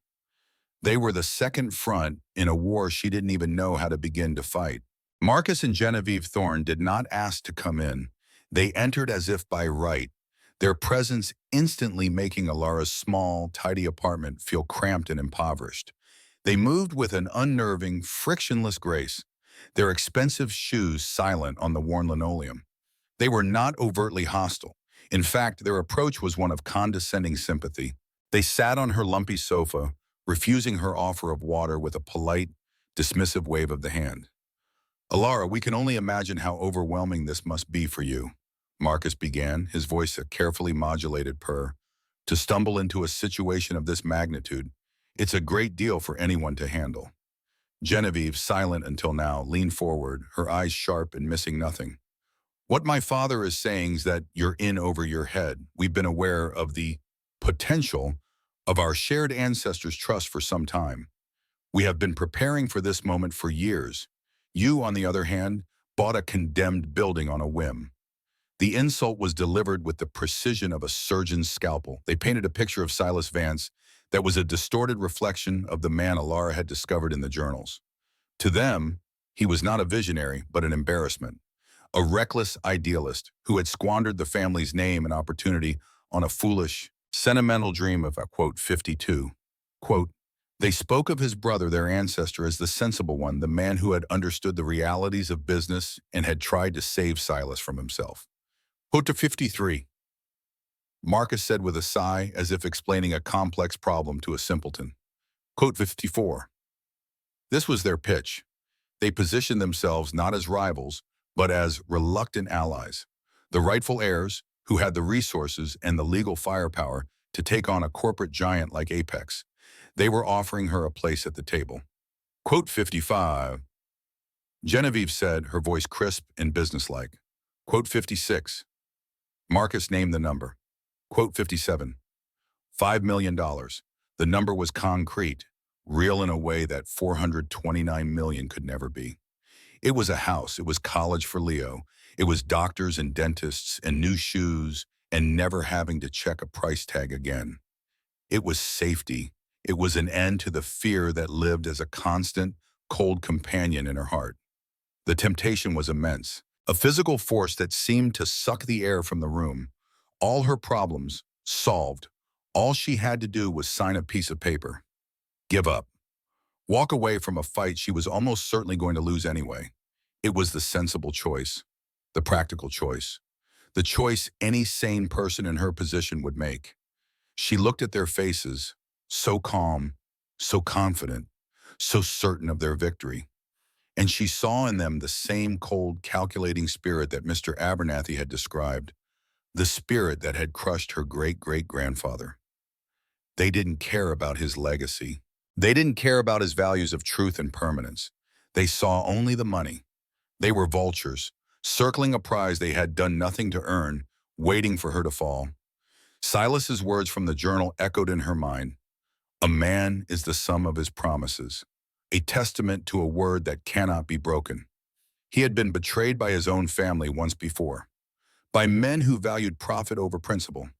[SPEAKER 1] They were the second front in a war she didn't even know how to begin to fight. Marcus and Genevieve Thorne did not ask to come in. They entered as if by right, their presence instantly making Alara's small, tidy apartment feel cramped and impoverished. They moved with an unnerving, frictionless grace, their expensive shoes silent on the worn linoleum. They were not overtly hostile. In fact, their approach was one of condescending sympathy. They sat on her lumpy sofa, refusing her offer of water with a polite, dismissive wave of the hand. Alara, we can only imagine how overwhelming this must be for you, Marcus began, his voice a carefully modulated purr. To stumble into a situation of this magnitude, it's a great deal for anyone to handle. Genevieve, silent until now, leaned forward, her eyes sharp and missing nothing. What my father is saying is that you're in over your head. We've been aware of the potential of our shared ancestors' trust for some time. We have been preparing for this moment for years. You, on the other hand, bought a condemned building on a whim. The insult was delivered with the precision of a surgeon's scalpel. They painted a picture of Silas Vance that was a distorted reflection of the man Alara had discovered in the journals. To them, he was not a visionary, but an embarrassment. A reckless idealist who had squandered the family's name and opportunity on a foolish, sentimental dream of, quote, 52. Quote, they spoke of his brother, their ancestor, as the sensible one, the man who had understood the realities of business and had tried to save Silas from himself. Quote to 53. Marcus said with a sigh, as if explaining a complex problem to a simpleton. Quote 54. This was their pitch. They positioned themselves not as rivals, but as reluctant allies, the rightful heirs who had the resources and the legal firepower to take on a corporate giant like Apex. They were offering her a place at the table. Quote 55. Genevieve said, her voice crisp and businesslike. Quote 56. Marcus named the number. Quote 57. $5 million. The number was concrete, real in a way that $429 million could never be. It was a house. It was college for Leo. It was doctors and dentists and new shoes and never having to check a price tag again. It was safety. It was an end to the fear that lived as a constant, cold companion in her heart. The temptation was immense, a physical force that seemed to suck the air from the room. All her problems solved. All she had to do was sign a piece of paper. Give up. Walk away from a fight she was almost certainly going to lose anyway. It was the sensible choice, the practical choice, the choice any sane person in her position would make. She looked at their faces, so calm, so confident, so certain of their victory. And she saw in them the same cold, calculating spirit that Mr. Abernathy had described, the spirit that had crushed her great-great-grandfather. They didn't care about his legacy. They didn't care about his values of truth and permanence. They saw only the money. They were vultures, circling a prize they had done nothing to earn, waiting for her to fall. Silas's words from the journal echoed in her mind. A man is the sum of his promises, a testament to a word that cannot be broken. He had been betrayed by his own family once before, by men who valued profit over principle.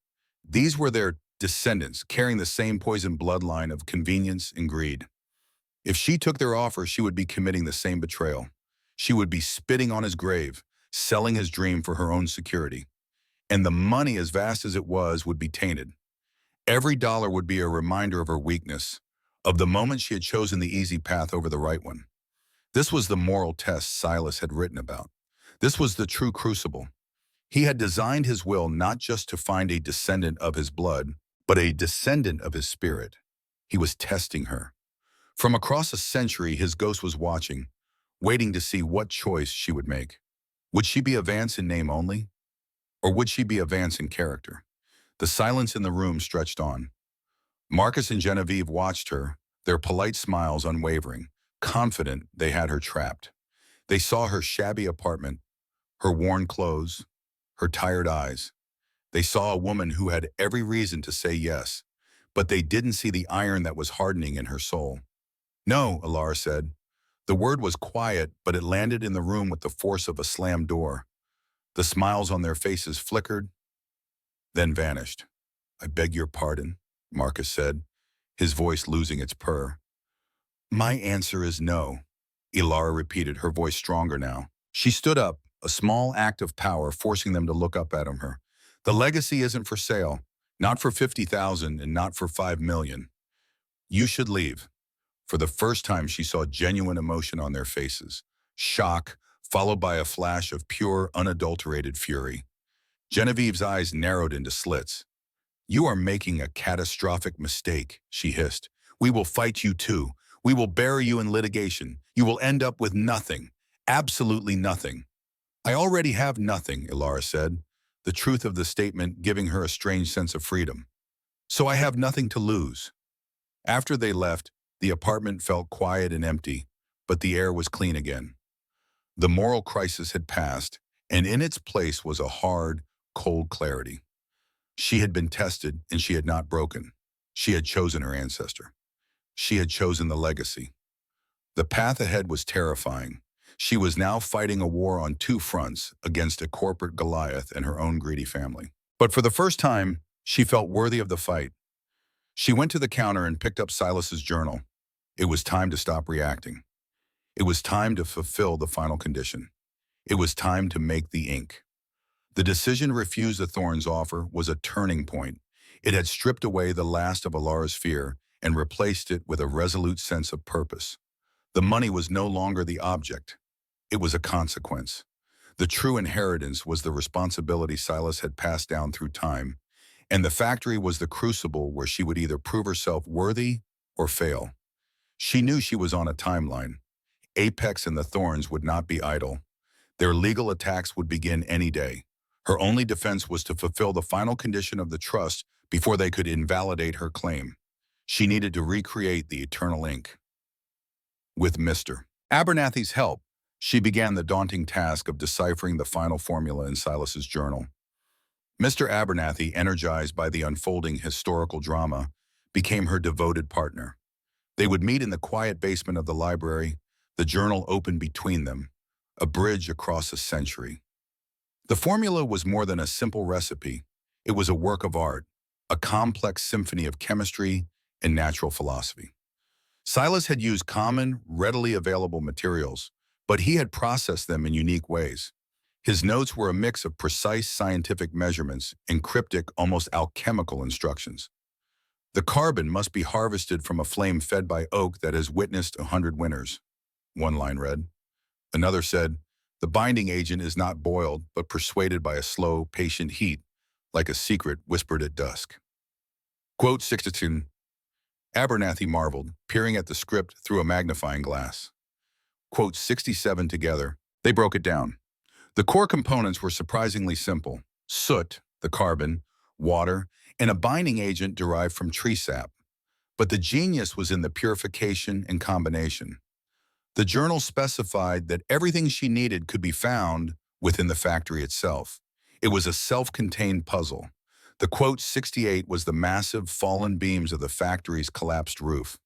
[SPEAKER 1] These were their descendants, carrying the same poisoned bloodline of convenience and greed. If she took their offer, she would be committing the same betrayal. She would be spitting on his grave, selling his dream for her own security. And the money, as vast as it was, would be tainted. Every dollar would be a reminder of her weakness, of the moment she had chosen the easy path over the right one. This was the moral test Silas had written about. This was the true crucible. He had designed his will not just to find a descendant of his blood, but a descendant of his spirit. He was testing her. From across a century, his ghost was watching, waiting to see what choice she would make. Would she be a Vance in name only? Or would she be a Vance in character? The silence in the room stretched on. Marcus and Genevieve watched her, their polite smiles unwavering, confident they had her trapped. They saw her shabby apartment, her worn clothes, her tired eyes. They saw a woman who had every reason to say yes, but they didn't see the iron that was hardening in her soul. No, Alara said. The word was quiet, but it landed in the room with the force of a slammed door. The smiles on their faces flickered, then vanished. I beg your pardon, Marcus said, his voice losing its purr. My answer is no, Ilara repeated, her voice stronger now. She stood up, a small act of power forcing them to look up at her. The legacy isn't for sale, not for 50,000 and not for 5 million. You should leave. For the first time, she saw genuine emotion on their faces. Shock, followed by a flash of pure, unadulterated fury. Genevieve's eyes narrowed into slits. You are making a catastrophic mistake, she hissed. We will fight you too. We will bury you in litigation. You will end up with nothing. Absolutely nothing. I already have nothing, Ilara said, the truth of the statement giving her a strange sense of freedom. So I have nothing to lose. After they left, the apartment felt quiet and empty, but the air was clean again. The moral crisis had passed, and in its place was a hard, cold clarity. She had been tested, and she had not broken. She had chosen her ancestor. She had chosen the legacy. The path ahead was terrifying. She was now fighting a war on two fronts against a corporate Goliath and her own greedy family. But for the first time, she felt worthy of the fight. She went to the counter and picked up Silas's journal. It was time to stop reacting. It was time to fulfill the final condition. It was time to make the ink. The decision to refuse the Thorns' offer was a turning point. It had stripped away the last of Alara's fear and replaced it with a resolute sense of purpose. The money was no longer the object. It was a consequence. The true inheritance was the responsibility Silas had passed down through time, and the factory was the crucible where she would either prove herself worthy or fail. She knew she was on a timeline. Apex and the Thorns would not be idle. Their legal attacks would begin any day. Her only defense was to fulfill the final condition of the trust before they could invalidate her claim. She needed to recreate the eternal ink. With Mr. Abernathy's help, she began the daunting task of deciphering the final formula in Silas's journal. Mr. Abernathy, energized by the unfolding historical drama, became her devoted partner. They would meet in the quiet basement of the library, the journal open between them, a bridge across a century. The formula was more than a simple recipe. It was a work of art, a complex symphony of chemistry and natural philosophy. Silas had used common, readily available materials, but he had processed them in unique ways. His notes were a mix of precise scientific measurements and cryptic, almost alchemical instructions. The carbon must be harvested from a flame fed by oak that has witnessed 100 winters, one line read. Another said, the binding agent is not boiled, but persuaded by a slow, patient heat, like a secret whispered at dusk. Quote 62. Abernathy marveled, peering at the script through a magnifying glass. Quote 67 together. They broke it down. The core components were surprisingly simple. Soot, the carbon, water, and a binding agent derived from tree sap. But the genius was in the purification and combination. The journal specified that everything she needed could be found within the factory itself. It was a self-contained puzzle. The quote 68 was the massive fallen beams of the factory's collapsed roof.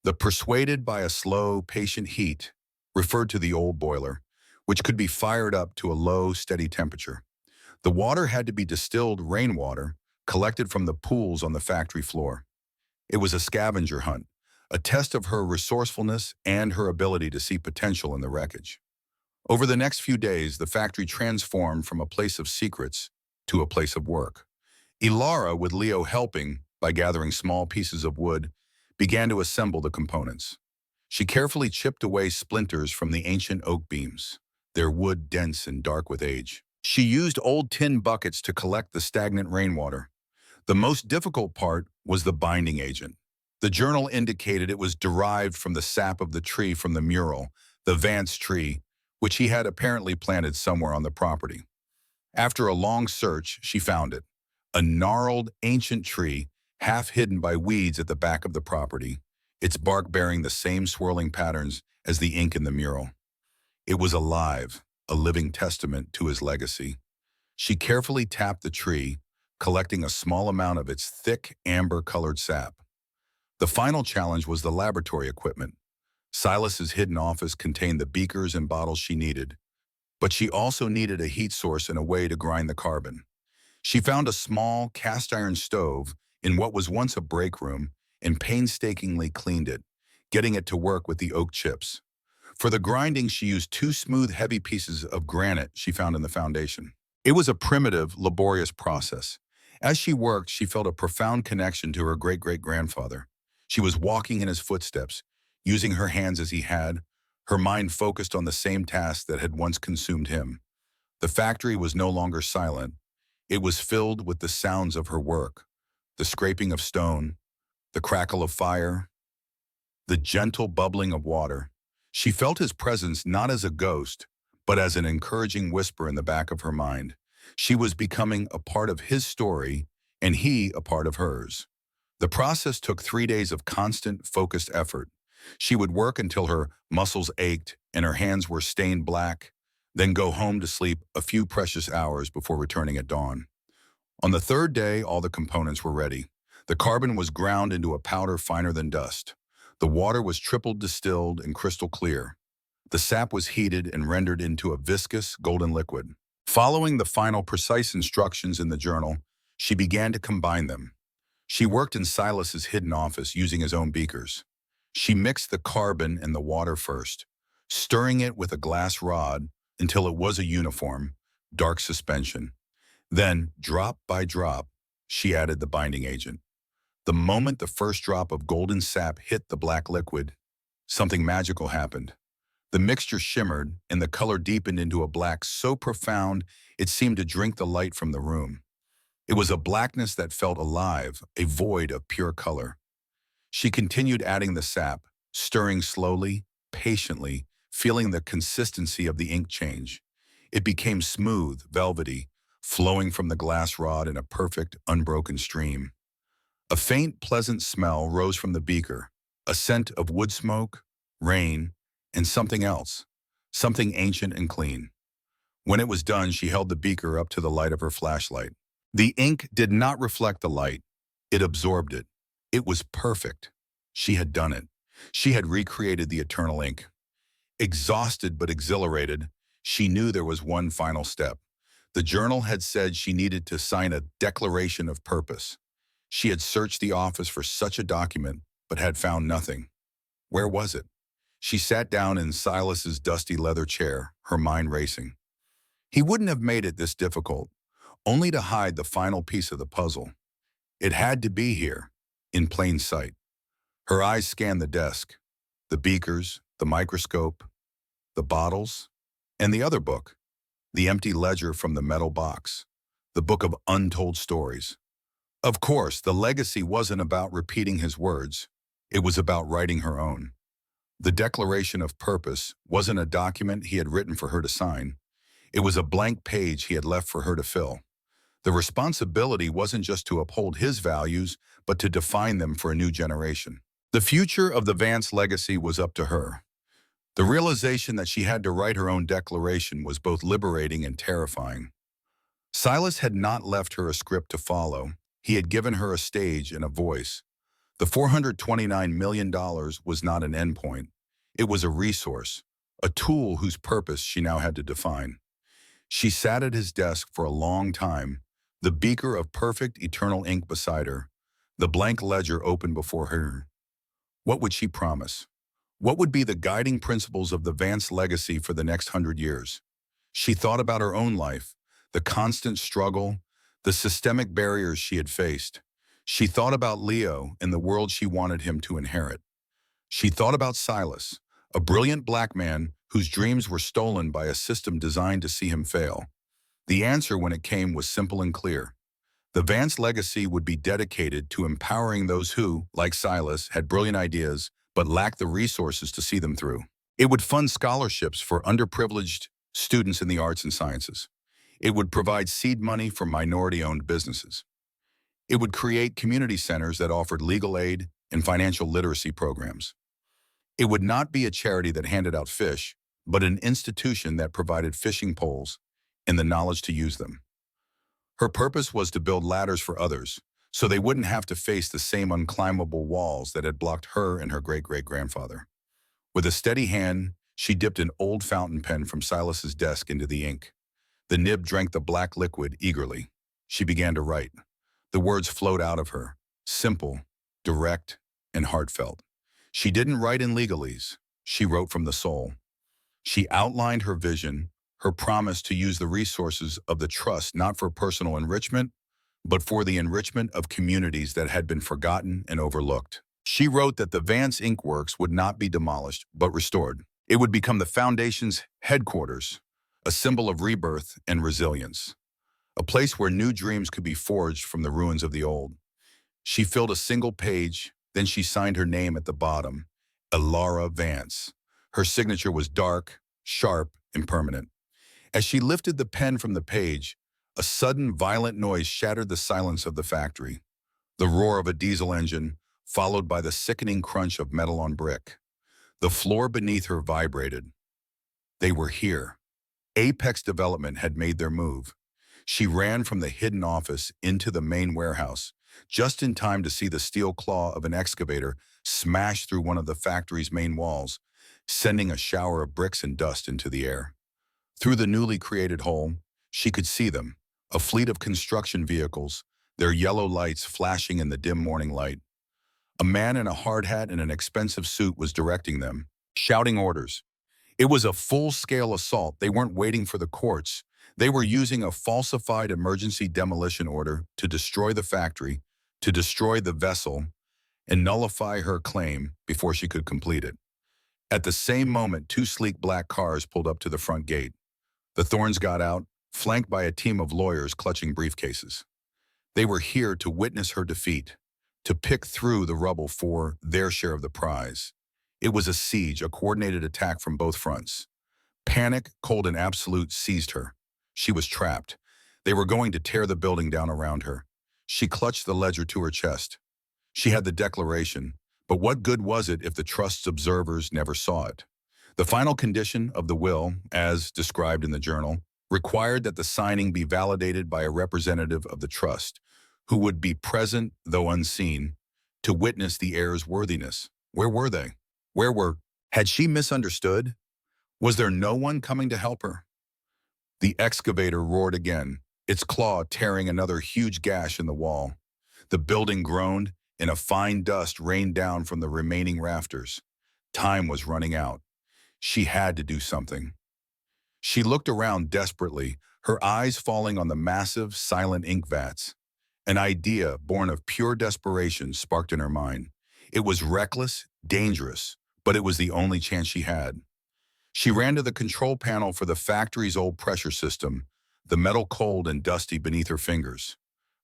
[SPEAKER 1] The persuaded by a slow, patient heat referred to the old boiler, which could be fired up to a low, steady temperature. The water had to be distilled rainwater collected from the pools on the factory floor. It was a scavenger hunt, a test of her resourcefulness and her ability to see potential in the wreckage. Over the next few days, the factory transformed from a place of secrets to a place of work. Ilara, with Leo helping by gathering small pieces of wood, began to assemble the components. She carefully chipped away splinters from the ancient oak beams, their wood dense and dark with age. She used old tin buckets to collect the stagnant rainwater. The most difficult part was the binding agent. The journal indicated it was derived from the sap of the tree from the mural, the Vance tree, which he had apparently planted somewhere on the property. After a long search, she found it. A gnarled, ancient tree, half hidden by weeds at the back of the property, its bark bearing the same swirling patterns as the ink in the mural. It was alive, a living testament to his legacy. She carefully tapped the tree, collecting a small amount of its thick, amber-colored sap. The final challenge was the laboratory equipment. Silas's hidden office contained the beakers and bottles she needed, but she also needed a heat source and a way to grind the carbon. She found a small cast-iron stove in what was once a break room and painstakingly cleaned it, getting it to work with the oak chips. For the grinding, she used two smooth, heavy pieces of granite she found in the foundation. It was a primitive, laborious process. As she worked, she felt a profound connection to her great-great-grandfather. She was walking in his footsteps, using her hands as he had, her mind focused on the same task that had once consumed him. The factory was no longer silent. It was filled with the sounds of her work, the scraping of stone, the crackle of fire, the gentle bubbling of water. She felt his presence not as a ghost, but as an encouraging whisper in the back of her mind. She was becoming a part of his story, and he a part of hers. The process took 3 days of constant, focused effort. She would work until her muscles ached and her hands were stained black, then go home to sleep a few precious hours before returning at dawn. On the third day, all the components were ready. The carbon was ground into a powder finer than dust. The water was triple distilled and crystal clear. The sap was heated and rendered into a viscous, golden liquid. Following the final precise instructions in the journal, she began to combine them. She worked in Silas's hidden office using his own beakers. She mixed the carbon and the water first, stirring it with a glass rod until it was a uniform, dark suspension. Then, drop by drop, she added the binding agent. The moment the first drop of golden sap hit the black liquid, something magical happened. The mixture shimmered, and the color deepened into a black so profound it seemed to drink the light from the room. It was a blackness that felt alive, a void of pure color. She continued adding the sap, stirring slowly, patiently, feeling the consistency of the ink change. It became smooth, velvety, flowing from the glass rod in a perfect, unbroken stream. A faint, pleasant smell rose from the beaker, a scent of wood smoke, rain, and something else, something ancient and clean. When it was done, she held the beaker up to the light of her flashlight. The ink did not reflect the light. It absorbed it. It was perfect. She had done it. She had recreated the eternal ink. Exhausted but exhilarated, she knew there was one final step. The journal had said she needed to sign a declaration of purpose. She had searched the office for such a document, but had found nothing. Where was it? She sat down in Silas's dusty leather chair, her mind racing. He wouldn't have made it this difficult, only to hide the final piece of the puzzle. It had to be here, in plain sight. Her eyes scanned the desk, the beakers, the microscope, the bottles, and the other book, the empty ledger from the metal box, the book of untold stories. Of course, the legacy wasn't about repeating his words. It was about writing her own. The Declaration of Purpose wasn't a document he had written for her to sign. It was a blank page he had left for her to fill. The responsibility wasn't just to uphold his values, but to define them for a new generation. The future of the Vance legacy was up to her. The realization that she had to write her own declaration was both liberating and terrifying. Silas had not left her a script to follow. He had given her a stage and a voice. The $429 million was not an endpoint. It was a resource, a tool whose purpose she now had to define. She sat at his desk for a long time, the beaker of perfect eternal ink beside her, the blank ledger open before her. What would she promise? What would be the guiding principles of the Vance legacy for the next 100 years? She thought about her own life, the constant struggle, the systemic barriers she had faced. She thought about Leo and the world she wanted him to inherit. She thought about Silas, a brilliant black man whose dreams were stolen by a system designed to see him fail. The answer when it came was simple and clear. The Vance legacy would be dedicated to empowering those who, like Silas, had brilliant ideas but lacked the resources to see them through. It would fund scholarships for underprivileged students in the arts and sciences. It would provide seed money for minority-owned businesses. It would create community centers that offered legal aid and financial literacy programs. It would not be a charity that handed out fish, but an institution that provided fishing poles and the knowledge to use them. Her purpose was to build ladders for others, so they wouldn't have to face the same unclimbable walls that had blocked her and her great-great-grandfather. With a steady hand, she dipped an old fountain pen from Silas's desk into the ink. The nib drank the black liquid eagerly. She began to write. The words flowed out of her, simple, direct, and heartfelt. She didn't write in legalese. She wrote from the soul. She outlined her vision, her promise to use the resources of the trust not for personal enrichment, but for the enrichment of communities that had been forgotten and overlooked. She wrote that the Vance Ink Works would not be demolished, but restored. It would become the Foundation's headquarters, a symbol of rebirth and resilience, a place where new dreams could be forged from the ruins of the old. She filled a single page, then she signed her name at the bottom, Elara Vance. Her signature was dark, sharp, and permanent. As she lifted the pen from the page, a sudden violent noise shattered the silence of the factory. The roar of a diesel engine, followed by the sickening crunch of metal on brick. The floor beneath her vibrated. They were here. Apex Development had made their move. She ran from the hidden office into the main warehouse, just in time to see the steel claw of an excavator smash through one of the factory's main walls, sending a shower of bricks and dust into the air. Through the newly created hole, she could see them, a fleet of construction vehicles, their yellow lights flashing in the dim morning light. A man in a hard hat and an expensive suit was directing them, shouting orders. It was a full-scale assault. They weren't waiting for the courts. They were using a falsified emergency demolition order to destroy the factory, to destroy the vessel, and nullify her claim before she could complete it. At the same moment, two sleek black cars pulled up to the front gate. The Thorns got out, flanked by a team of lawyers clutching briefcases. They were here to witness her defeat, to pick through the rubble for their share of the prize. It was a siege, a coordinated attack from both fronts. Panic, cold and absolute, seized her. She was trapped. They were going to tear the building down around her. She clutched the ledger to her chest. She had the declaration, but what good was it if the trust's observers never saw it? The final condition of the will, as described in the journal, required that the signing be validated by a representative of the trust, who would be present, though unseen, to witness the heir's worthiness. Where were they? Had she misunderstood? Was there no one coming to help her? The excavator roared again, its claw tearing another huge gash in the wall. The building groaned, and a fine dust rained down from the remaining rafters. Time was running out. She had to do something. She looked around desperately, her eyes falling on the massive, silent ink vats. An idea born of pure desperation sparked in her mind. It was reckless, dangerous, but it was the only chance she had. She ran to the control panel for the factory's old pressure system, the metal cold and dusty beneath her fingers.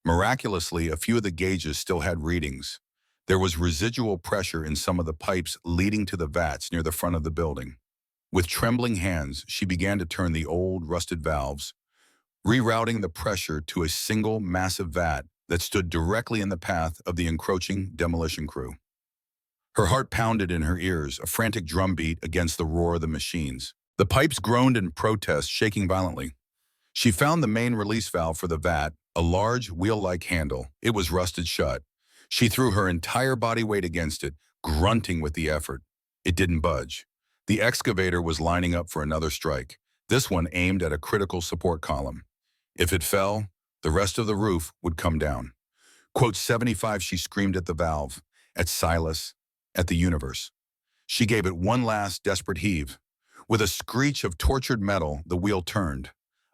[SPEAKER 1] Miraculously, a few of the gauges still had readings. There was residual pressure in some of the pipes leading to the vats near the front of the building. With trembling hands, she began to turn the old, rusted valves. rerouting the pressure to a single massive vat that stood directly in the path of the encroaching demolition crew. Her heart pounded in her ears, a frantic drumbeat against the roar of the machines. The pipes groaned in protest, shaking violently. She found the main release valve for the vat, a large, wheel-like handle. It was rusted shut. She threw her entire body weight against it, grunting with the effort. It didn't budge. The excavator was lining up for another strike, this one aimed at a critical support column. If it fell, the rest of the roof would come down. Quote 75, she screamed at the valve, at Silas, at the universe. She gave it one last desperate heave. With a screech of tortured metal, the wheel turned.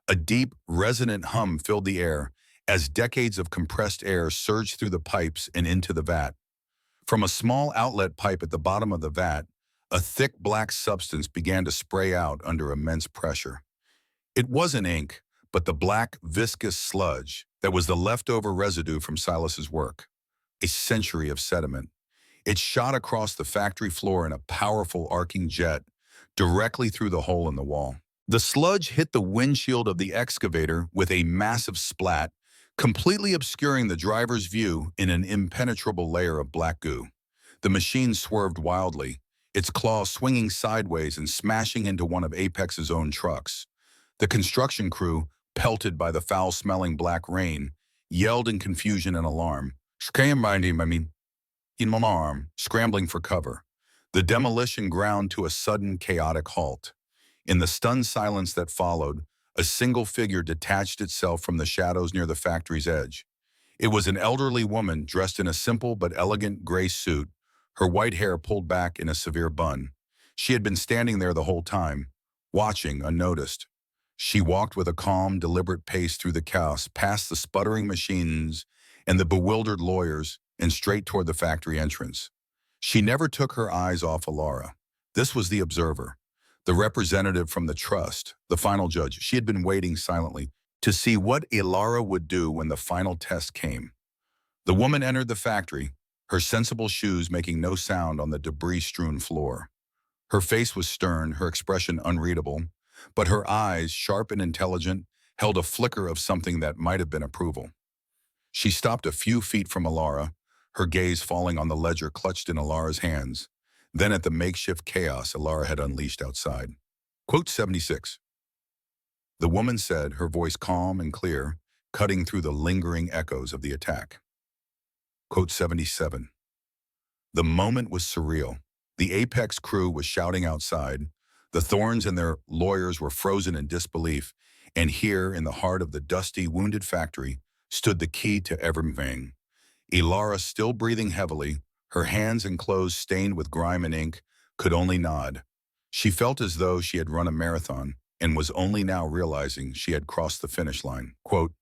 [SPEAKER 1] A deep, resonant hum filled the air as decades of compressed air surged through the pipes and into the vat. From a small outlet pipe at the bottom of the vat, a thick black substance began to spray out under immense pressure. It wasn't ink, but the black, viscous sludge that was the leftover residue from Silas's work. A century of sediment. It shot across the factory floor in a powerful arcing jet, directly through the hole in the wall. The sludge hit the windshield of the excavator with a massive splat, completely obscuring the driver's view in an impenetrable layer of black goo. The machine swerved wildly, its claws swinging sideways and smashing into one of Apex's own trucks. The construction crew, pelted by the foul-smelling black rain, yelled in confusion and alarm. Scrambling for cover. The demolition ground to a sudden, chaotic halt. In the stunned silence that followed, a single figure detached itself from the shadows near the factory's edge. It was an elderly woman dressed in a simple but elegant gray suit, her white hair pulled back in a severe bun. She had been standing there the whole time, watching unnoticed. She walked with a calm, deliberate pace through the chaos, past the sputtering machines and the bewildered lawyers, and straight toward the factory entrance. She never took her eyes off Alara. This was the observer, the representative from the trust, the final judge. She had been waiting silently to see what Alara would do when the final test came. The woman entered the factory, her sensible shoes making no sound on the debris-strewn floor. Her face was stern, her expression unreadable, but her eyes, sharp and intelligent, held a flicker of something that might have been approval. She stopped a few feet from Alara, her gaze falling on the ledger clutched in Alara's hands, then at the makeshift chaos Alara had unleashed outside. Quote 76. The woman said, her voice calm and clear, cutting through the lingering echoes of the attack. Quote 77. The moment was surreal. The Apex crew was shouting outside. The Thorns and their lawyers were frozen in disbelief, and here, in the heart of the dusty, wounded factory, stood the key to everything. Alara, still breathing heavily, her hands and clothes stained with grime and ink, could only nod. She felt as though she had run a marathon and was only now realizing she had crossed the finish line. Quote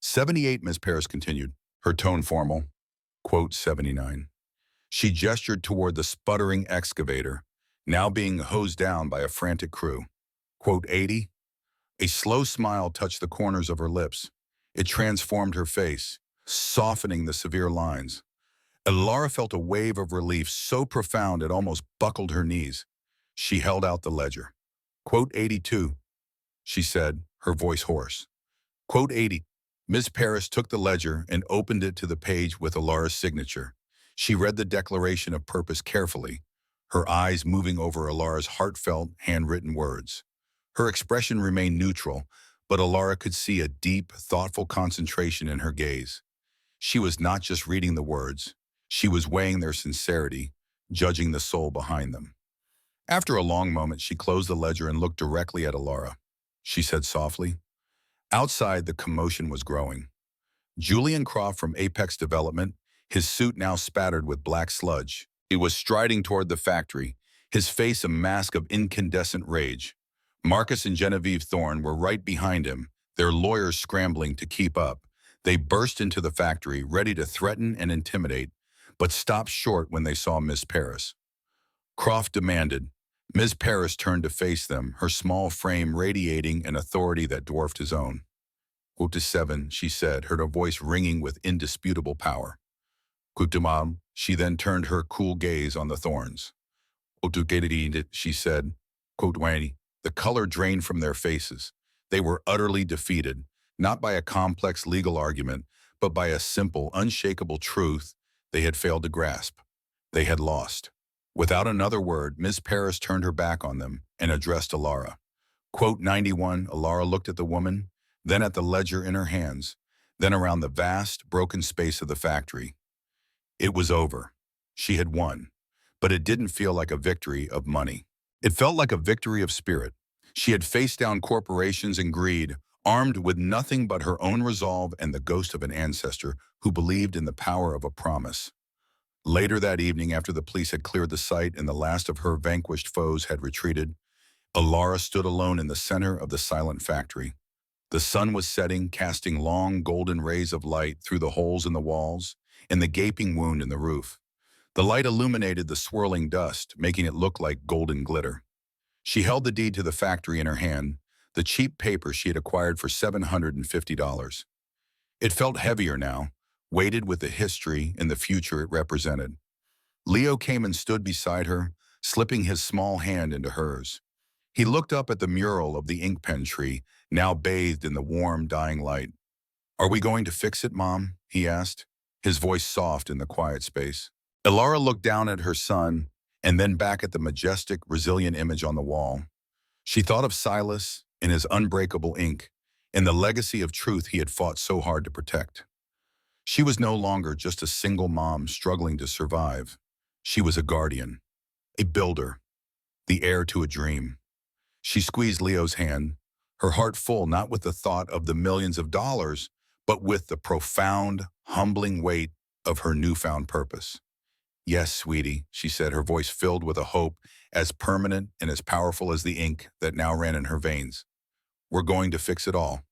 [SPEAKER 1] 78, Ms. Paris continued, her tone formal. Quote 79. She gestured toward the sputtering excavator, now being hosed down by a frantic crew. Quote 80. A slow smile touched the corners of her lips. It transformed her face, softening the severe lines. Alara felt a wave of relief so profound it almost buckled her knees. She held out the ledger. Quote 82, she said, her voice hoarse. Quote 80. Ms. Paris took the ledger and opened it to the page with Alara's signature. She read the declaration of purpose carefully, her eyes moving over Alara's heartfelt, handwritten words. Her expression remained neutral, but Alara could see a deep, thoughtful concentration in her gaze. She was not just reading the words. She was weighing their sincerity, judging the soul behind them. After a long moment, she closed the ledger and looked directly at Alara. She said softly. Outside, the commotion was growing. Julian Croft from Apex Development, his suit now spattered with black sludge. He was striding toward the factory, his face a mask of incandescent rage. Marcus and Genevieve Thorne were right behind him, their lawyers scrambling to keep up. They burst into the factory, ready to threaten and intimidate, but stopped short when they saw Miss Paris. Croft demanded. Ms. Paris turned to face them, her small frame radiating an authority that dwarfed his own. Quote 7, she said, her voice ringing with indisputable power. Quote, she then turned her cool gaze on the Thorns. Quote, she said, quote, the color drained from their faces. They were utterly defeated. not by a complex legal argument, but by a simple, unshakable truth they had failed to grasp. They had lost. Without another word, Miss Paris turned her back on them and addressed Alara. Quote 91, Alara looked at the woman, then at the ledger in her hands, then around the vast, broken space of the factory. It was over. She had won. But it didn't feel like a victory of money. It felt like a victory of spirit. She had faced down corporations and greed, armed with nothing but her own resolve and the ghost of an ancestor who believed in the power of a promise. Later that evening, after the police had cleared the site and the last of her vanquished foes had retreated, Alara stood alone in the center of the silent factory. The sun was setting, casting long golden rays of light through the holes in the walls and the gaping wound in the roof. The light illuminated the swirling dust, making it look like golden glitter. She held the deed to the factory in her hand, the cheap paper she had acquired for $750. It felt heavier now, weighted with the history and the future it represented. Leo came and stood beside her, slipping his small hand into hers. He looked up at the mural of the ink pen tree, now bathed in the warm, dying light. "Are we going to fix it, Mom?" he asked, his voice soft in the quiet space. Alara looked down at her son and then back at the majestic, resilient image on the wall. She thought of Silas and his unbreakable ink and the legacy of truth he had fought so hard to protect. She was no longer just a single mom struggling to survive. She was a guardian, a builder, the heir to a dream. She squeezed Leo's hand, her heart full not with the thought of the millions of dollars, but with the profound, humbling weight of her newfound purpose. "Yes, sweetie," she said, her voice filled with a hope as permanent and as powerful as the ink that now ran in her veins. "We're going to fix it all."